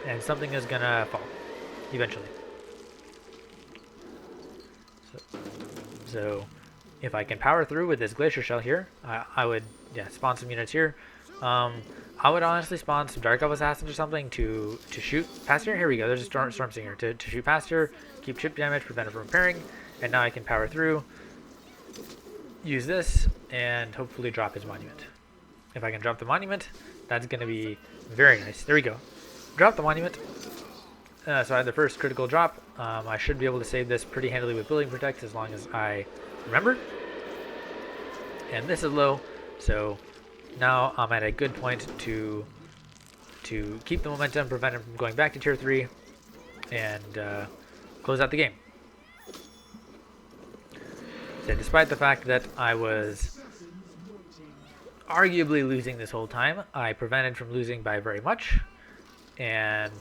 and something is gonna fall, eventually. So if I can power through with this Glacier Shell here, I would, yeah, spawn some units here. I would honestly spawn some Dark Elf Assassins or something to shoot past here. Here we go, there's a Stormsinger to shoot past here, keep chip damage, prevent it from repairing, and now I can power through, use this, and hopefully drop his monument. If I can drop the monument, that's going to be very nice. There we go. Drop the monument. So I had the first critical drop. I should be able to save this pretty handily with Building Protect as long as I remember. And this is low, so now I'm at a good point to keep the momentum, prevent him from going back to tier 3, and close out the game. So despite the fact that I was arguably losing this whole time, I prevented from losing by very much, and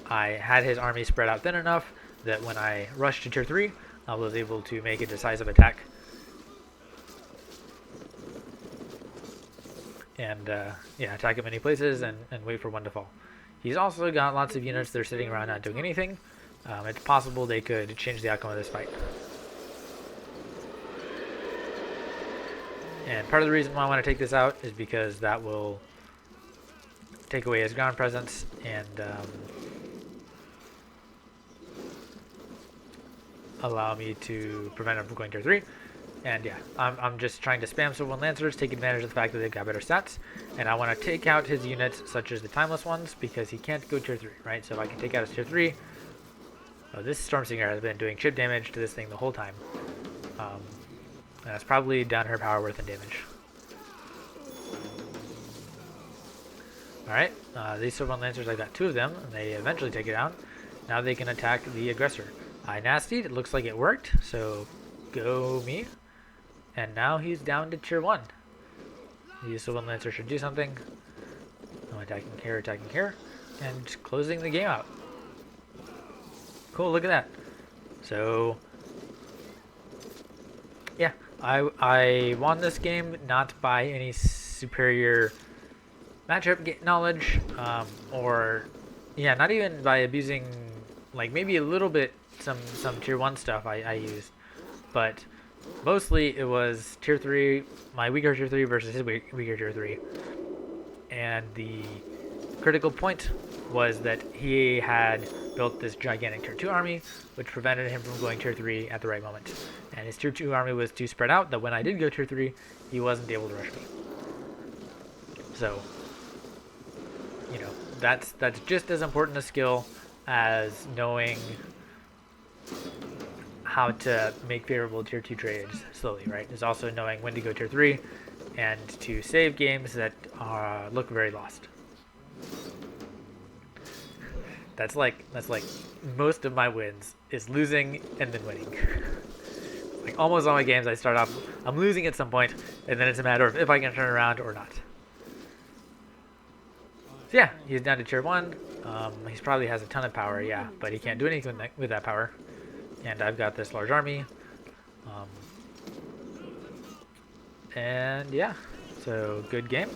I had his army spread out thin enough that when I rushed to tier 3, I was able to make a decisive attack. And yeah, attack at many places and wait for one to fall. He's also got lots of units that are sitting around not doing anything. It's possible they could change the outcome of this fight. And part of the reason why I want to take this out is because that will take away his ground presence and allow me to prevent him from going tier 3. And yeah, I'm just trying to spam Sylvan Lancers, take advantage of the fact that they've got better stats. And I want to take out his units, such as the Timeless ones, because he can't go tier 3, right? So if I can take out his tier 3... Oh, this Stormsinger has been doing chip damage to this thing the whole time. And that's probably down her power worth in damage. Alright, these Sylvan Lancers, I got 2 of them, and they eventually take it down. Now they can attack the aggressor. I nastied. It looks like it worked. So go me. And now he's down to tier 1. The Sylvan Lancer should do something. No, attacking here, and closing the game out. Cool, look at that. So, yeah, I won this game not by any superior matchup knowledge, or, yeah, not even by abusing, like, maybe a little bit some tier 1 stuff I used, but mostly it was tier 3, my weaker tier 3 versus his weaker tier 3. And the critical point was that he had built this gigantic tier 2 army, which prevented him from going tier 3 at the right moment. And his tier 2 army was too spread out that when I did go tier 3, he wasn't able to rush me. So, you know, that's just as important a skill as knowing how to make favorable tier 2 trades slowly, right? There's also knowing when to go tier 3 and to save games that look very lost. That's like most of my wins is losing and then winning. Like almost all my games I start off, I'm losing at some point, and then it's a matter of if I can turn around or not. So yeah, he's down to tier 1. He probably has a ton of power, yeah, but he can't do anything with that power. And I've got this large army. And yeah, so good game.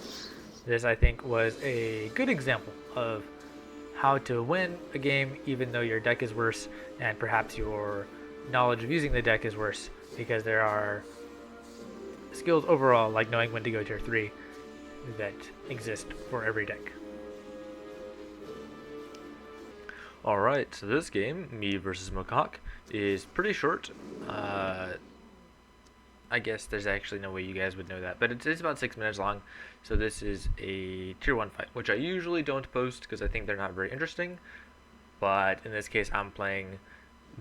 This, I think, was a good example of how to win a game even though your deck is worse and perhaps your knowledge of using the deck is worse, because there are skills overall, like knowing when to go tier 3, that exist for every deck. Alright, so this game, me versus Mocaak, is pretty short. I guess there's actually no way you guys would know that, but it's about 6 minutes long. So this is a tier 1 fight, which I usually don't post because I think they're not very interesting. But in this case, I'm playing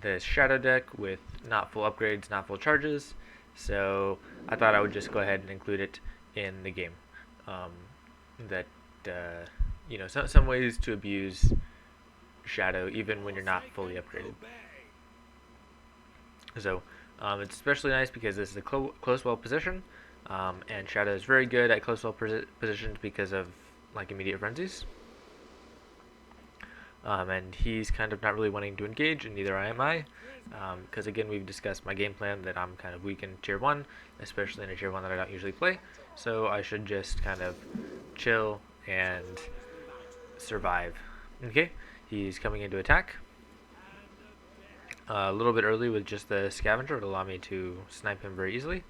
this shadow deck with not full upgrades, not full charges. So I thought I would just go ahead and include it in the game. You know, some ways to abuse shadow even when you're not fully upgraded. So it's especially nice because this is a close well position, and shadow is very good at close well positions because of like immediate frenzies. And he's kind of not really wanting to engage, and neither am I, because again, we've discussed my game plan that I'm kind of weak in tier 1, especially in a tier 1 that I don't usually play, so I should just kind of chill and survive. Okay, he's coming into attack. A little bit early with just the scavenger would allow me to snipe him very easily,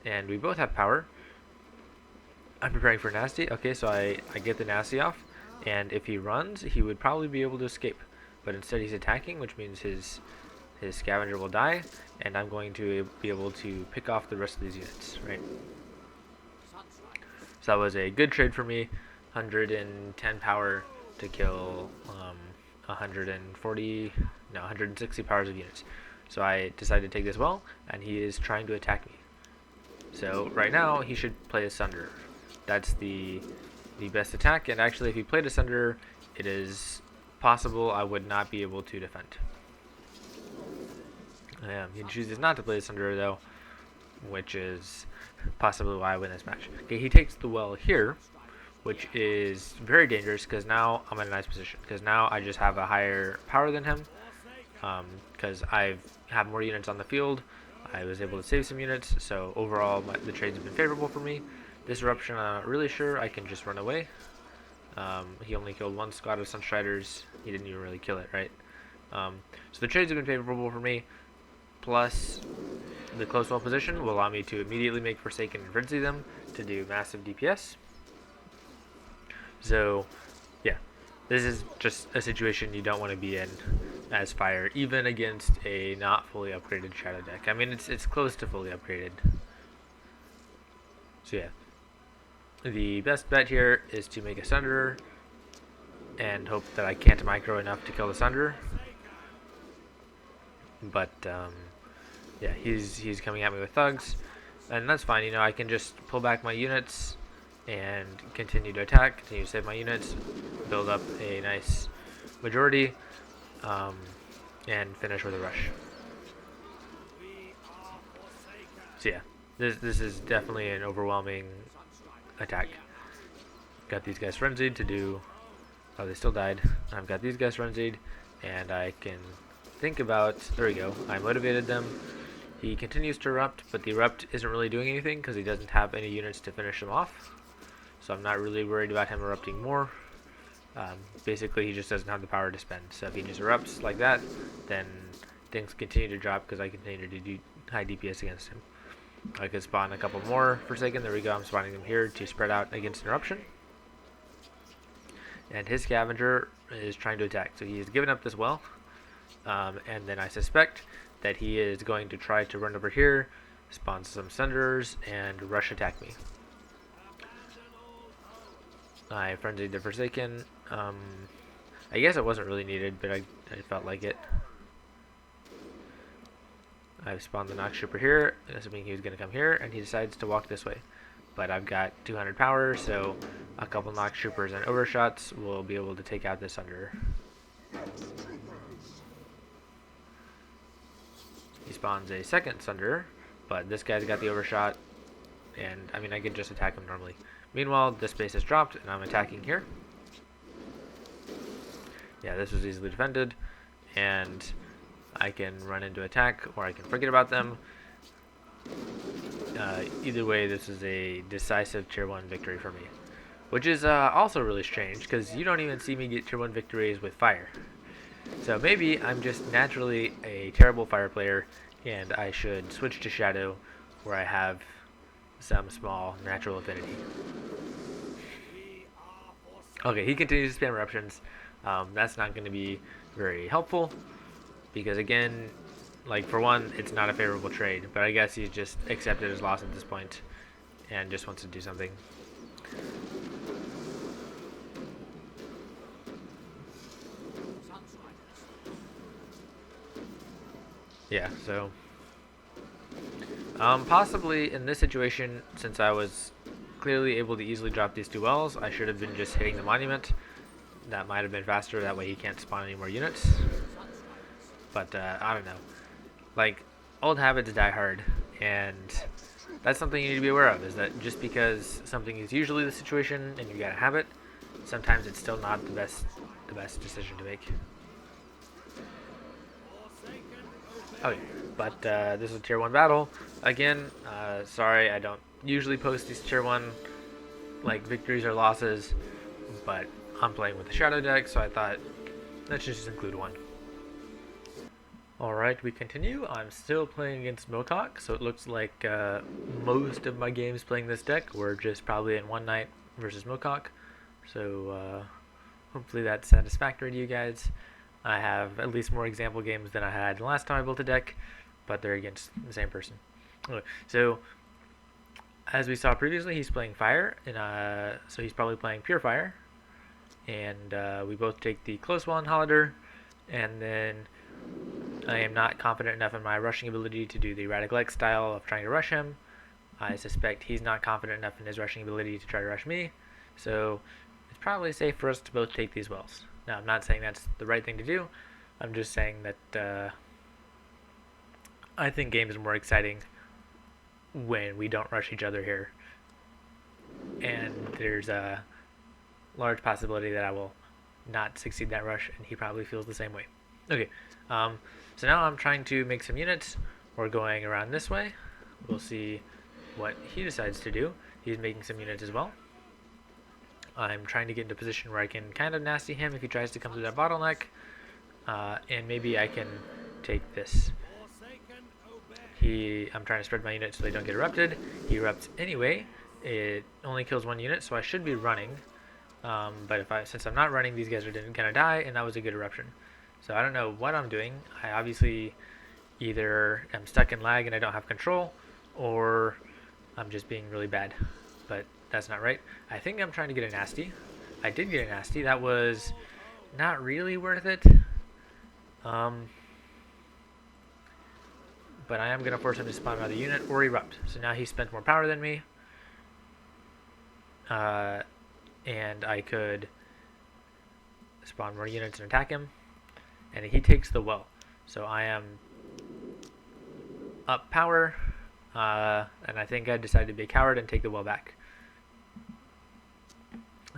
and we both have power. I'm preparing for nasty. Okay, so I get the nasty off, and if he runs, he would probably be able to escape, but instead he's attacking, which means his scavenger will die, and I'm going to be able to pick off the rest of these units, right? So that was a good trade for me. 110 power to kill 160 powers of units. So I decided to take this well, and he is trying to attack me. So right now he should play Asunder. That's the best attack, and actually if he played Asunder, it is possible I would not be able to defend. He chooses not to play Asunder though, which is possibly why I win this match. Okay, he takes the well here, which is very dangerous because now I'm in a nice position, because now I just have a higher power than him, because I have more units on the field. I was able to save some units, so overall the trades have been favorable for me. Disruption, I'm not really sure. I can just run away. He only killed one squad of Sunstriders. He didn't even really kill it, right? So the trades have been favorable for me, plus the close well position will allow me to immediately make Forsaken and frenzy them to do massive DPS. So, yeah, this is just a situation you don't want to be in as Fyre, even against a not fully upgraded shadow deck. I mean, it's close to fully upgraded. So yeah, the best bet here is to make a Sunderer and hope that I can't micro enough to kill the Sunderer. But yeah, he's coming at me with thugs, and that's fine. You know, I can just pull back my units and continue to attack, continue to save my units, build up a nice majority, and finish with a rush. So yeah, this is definitely an overwhelming attack. Got these guys frenzied to do. Oh, they still died. I've got these guys frenzied, and I can think about. There we go. I motivated them. He continues to erupt, but the erupt isn't really doing anything because he doesn't have any units to finish him off. So I'm not really worried about him erupting more. Basically, he just doesn't have the power to spend. So if he just erupts like that, then things continue to drop because I continue to do high DPS against him. I could spawn a couple more Forsaken. There we go. I'm spawning them here to spread out against interruption. And his scavenger is trying to attack. So he has given up this well. And then I suspect that he is going to try to run over here, spawn some Sunderers, and rush attack me. I frenzied the Forsaken. I guess it wasn't really needed, but I felt like it. I've spawned the Nox Trooper here, assuming he was going to come here, and he decides to walk this way. But I've got 200 power, so a couple Nox Troopers and overshots will be able to take out this Sunderer. He spawns a second Sunderer, but this guy's got the overshot, and I mean I could just attack him normally. Meanwhile, this base has dropped, and I'm attacking here. Yeah, this was easily defended, and I can run into attack, or I can forget about them. Either way, this is a decisive tier 1 victory for me. Which is also really strange, because you don't even see me get tier 1 victories with Fyre. So maybe I'm just naturally a terrible Fyre player, and I should switch to Shadow, where I have some small natural affinity. Okay, he continues to spam eruptions. That's not going to be very helpful, because again, like for one, it's not a favorable trade, but I guess he's just accepted his loss at this point and just wants to do something. Yeah, so possibly in this situation, since I was clearly able to easily drop these 2 wells, I should have been just hitting the monument. That might have been faster, that way he can't spawn any more units. But I don't know. Like, old habits die hard, and that's something you need to be aware of, is that just because something is usually the situation and you got a habit, sometimes it's still not the best decision to make. Okay, but this is a tier 1 battle. Again, sorry, I don't usually post these tier 1 like victories or losses, but I'm playing with the Shadow deck, so I thought let's just include one. Alright, we continue. I'm still playing against Mocaak, so it looks like most of my games playing this deck were just probably in one night versus Mocaak. So hopefully that's satisfactory to you guys. I have at least more example games than I had the last time I built a deck, but they're against the same person. Okay, so as we saw previously, he's playing Fyre, and so he's probably playing Pure Fyre. And we both take the close one, Haladur, and then I am not confident enough in my rushing ability to do the Radical X style of trying to rush him. I suspect he's not confident enough in his rushing ability to try to rush me, so it's probably safe for us to both take these wells. Now, I'm not saying that's the right thing to do. I'm just saying that I think games are more exciting when we don't rush each other here. And there's a large possibility that I will not succeed that rush, and he probably feels the same way. Okay, so now I'm trying to make some units. We're going around this way. We'll see what he decides to do. He's making some units as well. I'm trying to get into a position where I can kind of nasty him if he tries to come through that bottleneck, and maybe I can take this. I'm trying to spread my units so they don't get erupted. He erupts anyway. It only kills 1 unit, so I should be running. But since I'm not running, these guys are gonna die, and that was a good eruption. So I don't know what I'm doing. I obviously either am stuck in lag and I don't have control, or I'm just being really bad. But that's not right. I think I'm trying to get a nasty. I did get a nasty. That was not really worth it. But I am going to force him to spawn another unit or erupt. So now he's spent more power than me. And I could spawn more units and attack him. and he takes the well. So I am up power, and I think I decided to be a coward and take the well back.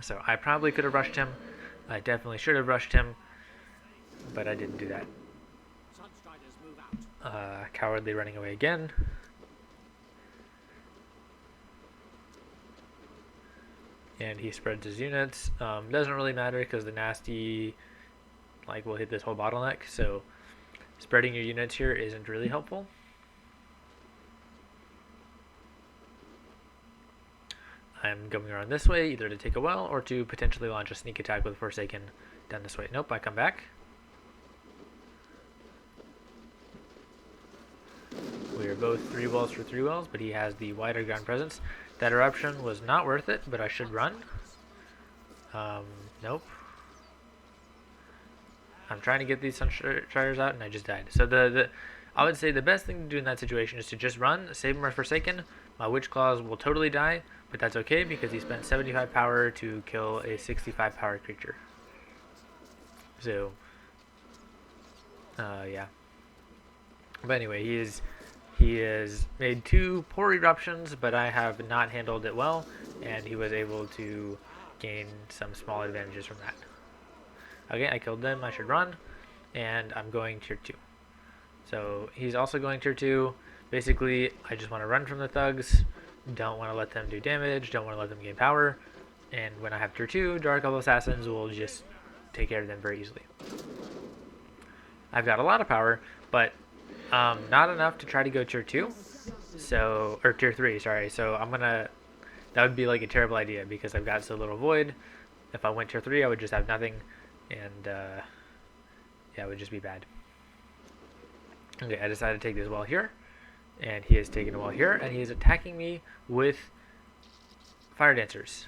So I probably could have rushed him. I definitely should have rushed him, but I didn't do that. Cowardly running away again. And he spreads his units. Doesn't really matter because the nasty will hit this whole bottleneck, so spreading your units here isn't really helpful. I'm going around this way either to take a well or to potentially launch a sneak attack with Forsaken down this way. Nope, I come back. We are both 3 wells for 3 wells, but he has the wider ground presence. That eruption was not worth it, but I should run. Nope. I'm trying to get these Sunshires out, and I just died. So I would say the best thing to do in that situation is to just run, save my Forsaken. My Witch Claws will totally die, but that's okay because he spent 75 power to kill a 65 power creature. So, yeah. But anyway, he has made 2 poor eruptions, but I have not handled it well, and he was able to gain some small advantages from that. Okay, I killed them. I should run, and I'm going tier 2. So he's also going tier 2. Basically, I just want to run from the thugs, don't want to let them do damage, don't want to let them gain power, and when I have tier 2, Dark Elf Assassins will just take care of them very easily. I've got a lot of power, but not enough to try to go tier 2, or tier 3, sorry. So that would be a terrible idea because I've got so little void. If I went tier 3, I would just have nothing, and yeah, it would just be bad. Okay, I decided to take this well here, and he has taken a well here, and he is attacking me with Fire Dancers.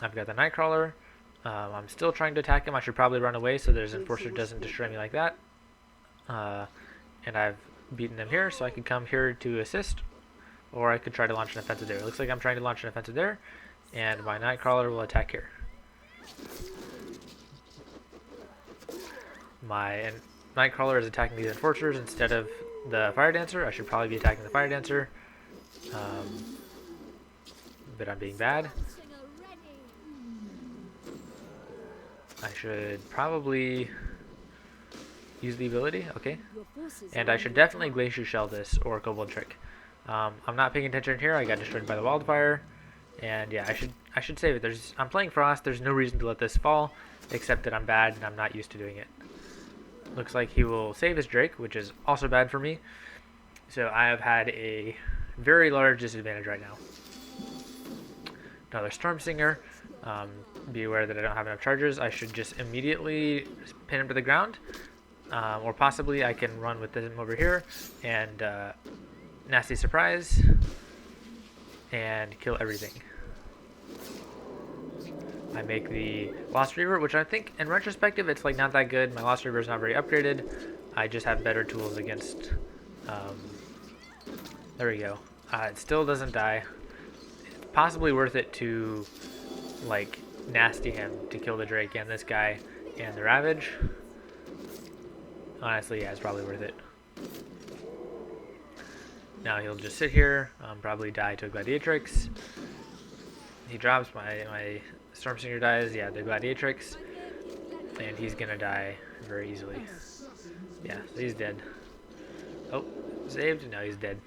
I've got the Nightcrawler. I'm still trying to attack him. I should probably run away so their Enforcer doesn't destroy me like that. And I've beaten them here, so I could come here to assist, or I could try to launch an offensive there. It looks like I'm trying to launch an offensive there, and my Nightcrawler will attack here. My Nightcrawler is attacking these Enforcers instead of the Fire Dancer. I should probably be attacking the Fire Dancer, but I'm being bad. I should probably use the ability, okay. And I should definitely Glacier Shell this or Kobold Trick. I'm not paying attention here. I got destroyed by the Wildfire, and yeah, I should save it. I'm playing Frost. There's no reason to let this fall, except that I'm bad and I'm not used to doing it. Looks like he will save his Drake, which is also bad for me. So I have had a very large disadvantage right now. Another Storm Singer. Be aware that I don't have enough charges. I should just immediately pin him to the ground. Or possibly I can run with him over here and Nasty Surprise and kill everything. I make the Lost Reaver, which I think in retrospective it's not that good. My Lost Reaver is not very upgraded. I just have better tools against there we go. It still doesn't die. It's possibly worth it to nasty him to kill the Drake and this guy and the Ravage. Honestly, yeah, it's probably worth it. Now he'll just sit here, probably die to a Gladiatrix. He drops, my Storm Singer dies, yeah, the Gladiatrix. And he's gonna die very easily. Yeah, so he's dead. Oh, saved, no, he's dead.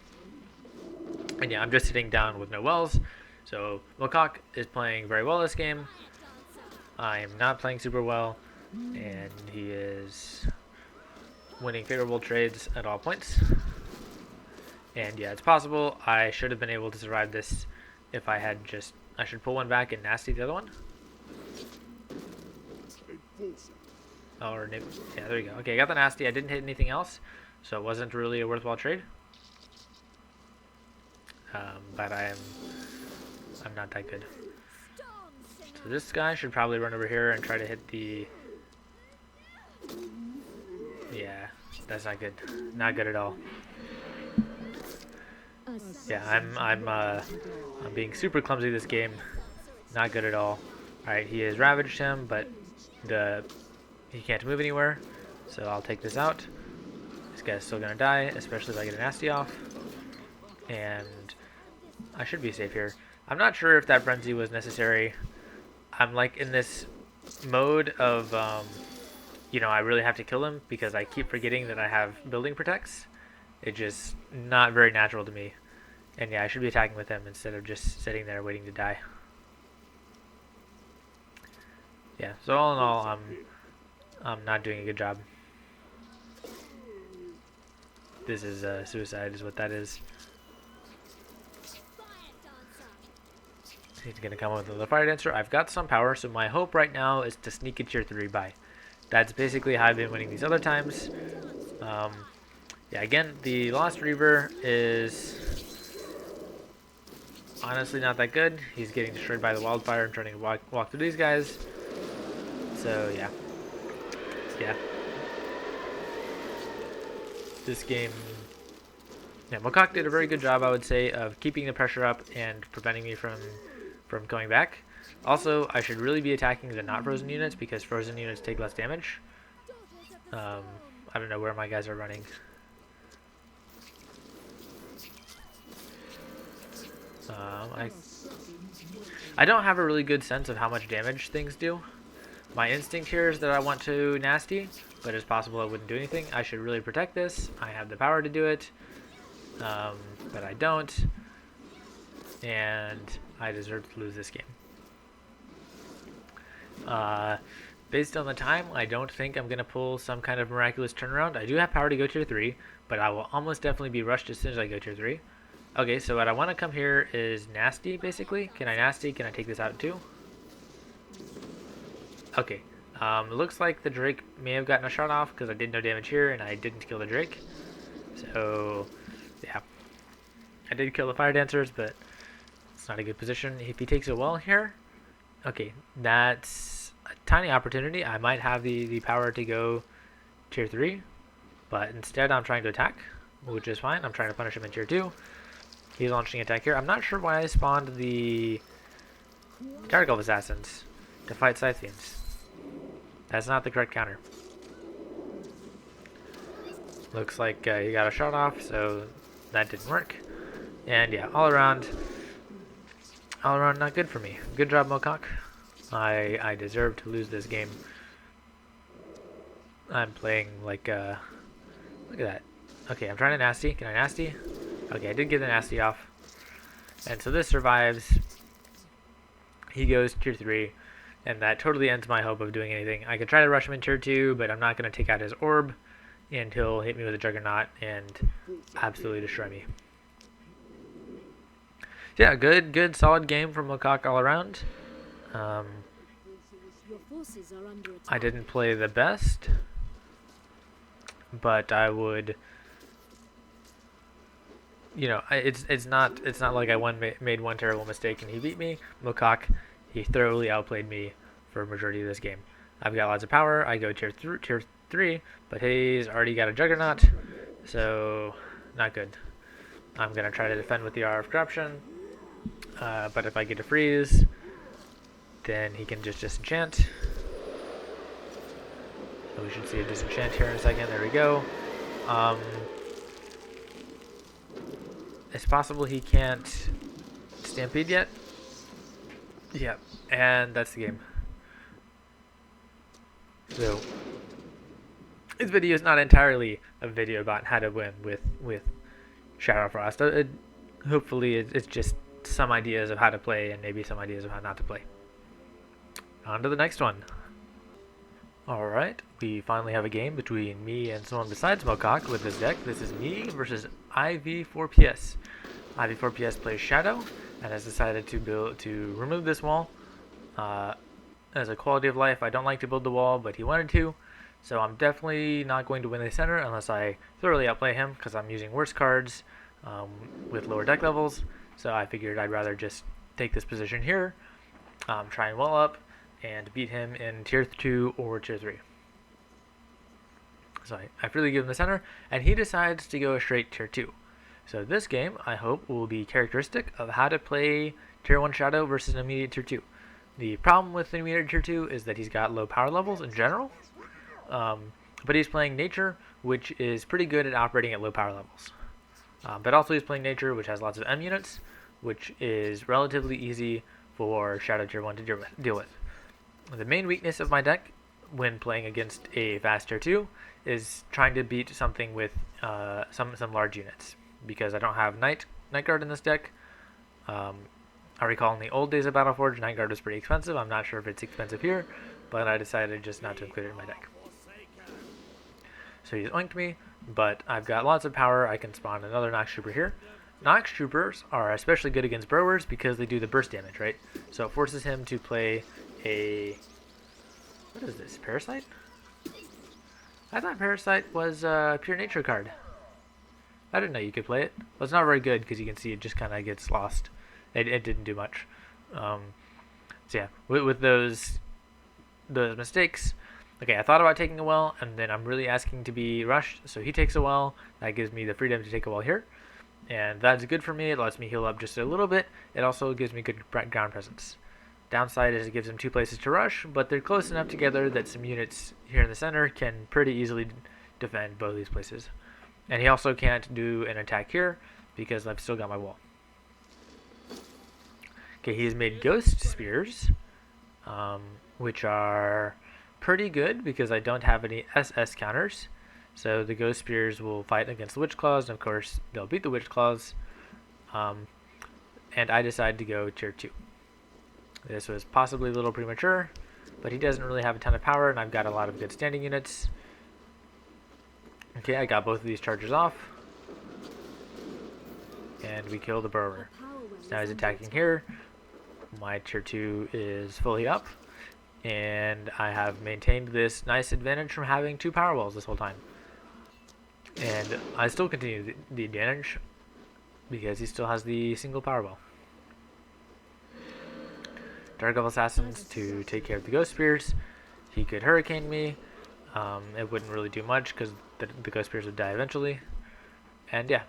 And yeah, I'm just sitting down with no wells. So Mocaak is playing very well this game. I am not playing super well, and he is winning favorable trades at all points. And yeah, it's possible I should have been able to survive this if I had I should pull one back and nasty the other one. Oh, yeah, there you go. Okay, I got the nasty. I didn't hit anything else, so it wasn't really a worthwhile trade. But I'm not that good. So this guy should probably run over here and try to hit the... Yeah, that's not good. Not good at all. Yeah, I'm being super clumsy this game. Not good at all. Alright, he has ravaged him, but he can't move anywhere. So I'll take this out. This guy's still gonna die, especially if I get a nasty off. And I should be safe here. I'm not sure if that frenzy was necessary. I'm like in this mode of, you know, I really have to kill him because I keep forgetting that I have building protects. It's just not very natural to me. And yeah, I should be attacking with him instead of just sitting there waiting to die. Yeah, so all in all, I'm not doing a good job. This is suicide is what that is. He's going to come up with another fire dancer. I've got some power, so my hope right now is to sneak a tier 3 buy. That's basically how I've been winning these other times. Yeah, again, the Lost Reaver is honestly not that good. He's getting destroyed by the wildfire and trying to walk through these guys. So, yeah. Yeah. This game... Yeah, Mocaak did a very good job, I would say, of keeping the pressure up and preventing me from going back. Also, I should really be attacking the not frozen units because frozen units take less damage. I don't know where my guys are running. I don't have a really good sense of how much damage things do. My instinct here is that I want to nasty, but it's possible I wouldn't do anything. I should really protect this. I have the power to do it, but I don't, and I deserve to lose this game. Based on the time, I don't think I'm going to pull some kind of miraculous turnaround. I do have power to go tier 3, but I will almost definitely be rushed as soon as I go tier 3. Okay, so what I want to come here is nasty, basically. Can I nasty? Can I take this out too? Okay. It looks like the Drake may have gotten a shot off because I did no damage here and I didn't kill the Drake. So, yeah. I did kill the fire dancers, but it's not a good position. If he takes it well here, okay, that's a tiny opportunity. I might have the power to go tier 3, but instead I'm trying to attack, which is fine. I'm trying to punish him in tier 2. He's launching an attack here. I'm not sure why I spawned the Target Assassins to fight Scythians. That's not the correct counter. Looks like he got a shot off, so that didn't work. And yeah, all around not good for me. Good job, Mocaak. I deserve to lose this game. I'm playing like, look at that. Okay, I'm trying to nasty. Can I nasty? Okay, I did get the nasty off. And so this survives. He goes tier 3. And that totally ends my hope of doing anything. I could try to rush him in tier 2, but I'm not going to take out his orb. And he'll hit me with a Juggernaut and absolutely destroy me. So yeah, good, solid game from Mocaak all around. I didn't play the best, but I would... You know, it's not like I made one terrible mistake and he beat me. Mocaak, he thoroughly outplayed me for a majority of this game. I've got lots of power. I go tier 3, but he's already got a Juggernaut, so not good. I'm gonna try to defend with the Hour of Corruption, but if I get a freeze, then he can just disenchant. So we should see a disenchant here in a second. There we go. It's possible he can't stampede yet. Yeah, and that's the game. So this video is not entirely a video about how to win with Shadow Frost. Hopefully it's just some ideas of how to play and maybe some ideas of how not to play. On to the next one. Alright, we finally have a game between me and someone besides Mocaak with this deck. This is me versus IV4PS. IV4PS plays Shadow and has decided to remove this wall. As a quality of life, I don't like to build the wall, but he wanted to. So I'm definitely not going to win the center unless I thoroughly outplay him because I'm using worse cards with lower deck levels. So I figured I'd rather just take this position here, try and wall up, and beat him in tier 2 or tier 3. So I freely give him the center, and he decides to go straight tier 2. So this game, I hope, will be characteristic of how to play tier 1 Shadow versus an immediate tier 2. The problem with the immediate tier 2 is that he's got low power levels in general. But he's playing Nature, which is pretty good at operating at low power levels. But also he's playing Nature, which has lots of M units, which is relatively easy for Shadow Tier 1 to deal with. The main weakness of my deck when playing against a fast Tier 2 is trying to beat something with some large units, because I don't have Night Guard in this deck. I recall in the old days of BattleForge, Night Guard was pretty expensive. I'm not sure if it's expensive here, but I decided just not to include it in my deck. So he's oinked me, but I've got lots of power. I can spawn another Nox Trooper here. Nox Troopers are especially good against Burrowers because they do the burst damage, right? So it forces him to play a... What is this? Parasite? I thought Parasite was a pure nature card. I didn't know you could play it. Well, it's not very good because you can see it just kind of gets lost. It didn't do much. So yeah, with those mistakes, okay, I thought about taking a well, and then I'm really asking to be rushed, so he takes a well. That gives me the freedom to take a well here, and that's good for me. It lets me heal up just a little bit. It also gives me good ground presence. Downside is it gives him 2 places to rush, but they're close enough together that some units here in the center can pretty easily defend both these places. And he also can't do an attack here because I've still got my wall. Okay, he's made Ghost Spears, which are pretty good because I don't have any SS counters. So the Ghost Spears will fight against the Witch Claws, and of course they'll beat the Witch Claws. And I decide to go Tier 2. This was possibly a little premature, but he doesn't really have a ton of power, and I've got a lot of good standing units. Okay, I got both of these charges off. And we kill the Burrower. So now he's attacking here. My Tier 2 is fully up. And I have maintained this nice advantage from having 2 power walls this whole time. And I still continue the advantage because he still has the single power wall. Dark Elf Assassins to take care of the Ghost Spears. He could Hurricane me. It wouldn't really do much because the Ghost Spears would die eventually. And yeah,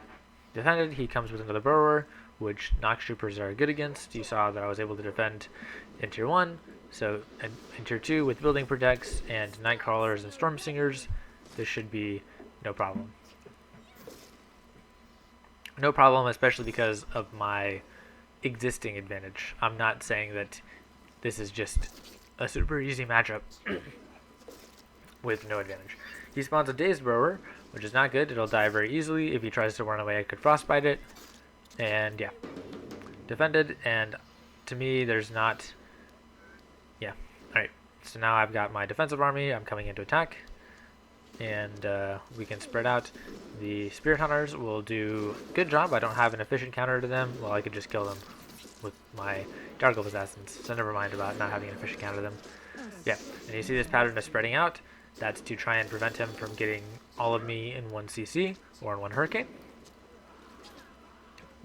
defended. He comes with another Burrower, which Nox Troopers are good against. You saw that I was able to defend in Tier 1. So in Tier 2 with Building Protects and Nightcrawlers and Storm Singers, this should be no problem. No problem, especially because of my existing advantage. I'm not saying that this is just a super easy matchup with no advantage. He spawns a Dazed Burrower, which is not good. It'll die very easily. If he tries to run away, I could Frostbite it. And yeah, defended. And to me, there's not... Yeah, alright. So now I've got my defensive army. I'm coming in to attack. And we can spread out. The Spirit Hunters will do a good job. I don't have an efficient counter to them. Well, I could just kill them with my Dark Elf Assassins. So never mind about not having an efficient counter to them. Yeah, and you see this pattern of spreading out. That's to try and prevent him from getting all of me in one CC or in one Hurricane.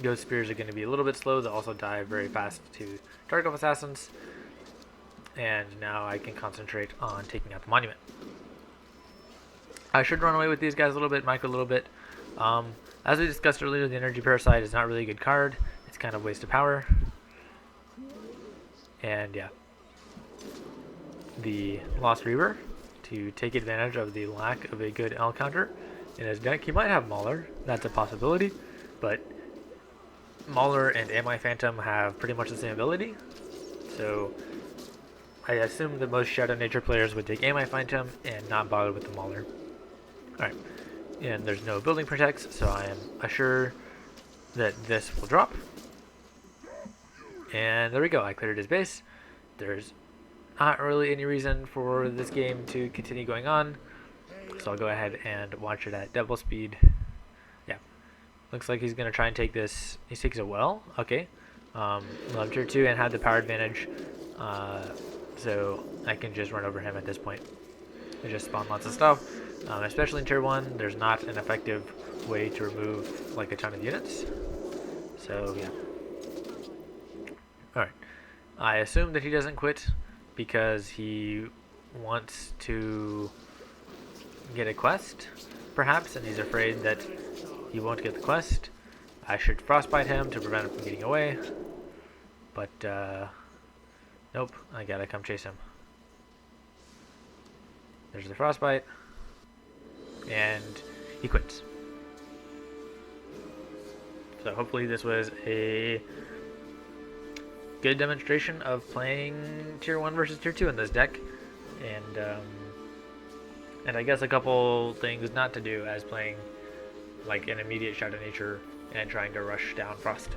Ghost Spears are going to be a little bit slow. They'll also die very fast to Dark Elf Assassins. And now I can concentrate on taking out the Monument. I should run away with these guys a little bit, micro a little bit. As we discussed earlier, the Energy Parasite is not really a good card. It's kind of a waste of power. And yeah. The Lost Reaver to take advantage of the lack of a good L counter in his deck. He might have Mauler. That's a possibility. But Mauler and Ami Phantom have pretty much the same ability. So I assume that most Shadow Nature players would take Ami Phantom and not bother with the Mauler. Alright, and there's no Building Protects, so I am assured that this will drop. And there we go, I cleared his base. There's not really any reason for this game to continue going on, so I'll go ahead and watch it at double speed. Yeah, looks like he's going to try and take this. He takes a well, okay. Well, I'm Tier 2 and had the power advantage, so I can just run over him at this point. I just spawn lots of stuff. Especially in Tier 1, there's not an effective way to remove like a ton of units. So yeah. Alright. I assume that he doesn't quit because he wants to get a quest, perhaps, and he's afraid that he won't get the quest. I should Frostbite him to prevent him from getting away. But, nope, I gotta come chase him. There's the Frostbite. and he quits. So hopefully this was a good demonstration of playing tier 1 versus tier 2 in this deck, and I guess a couple things not to do as playing like an immediate Shadow Nature and trying to rush down Frost.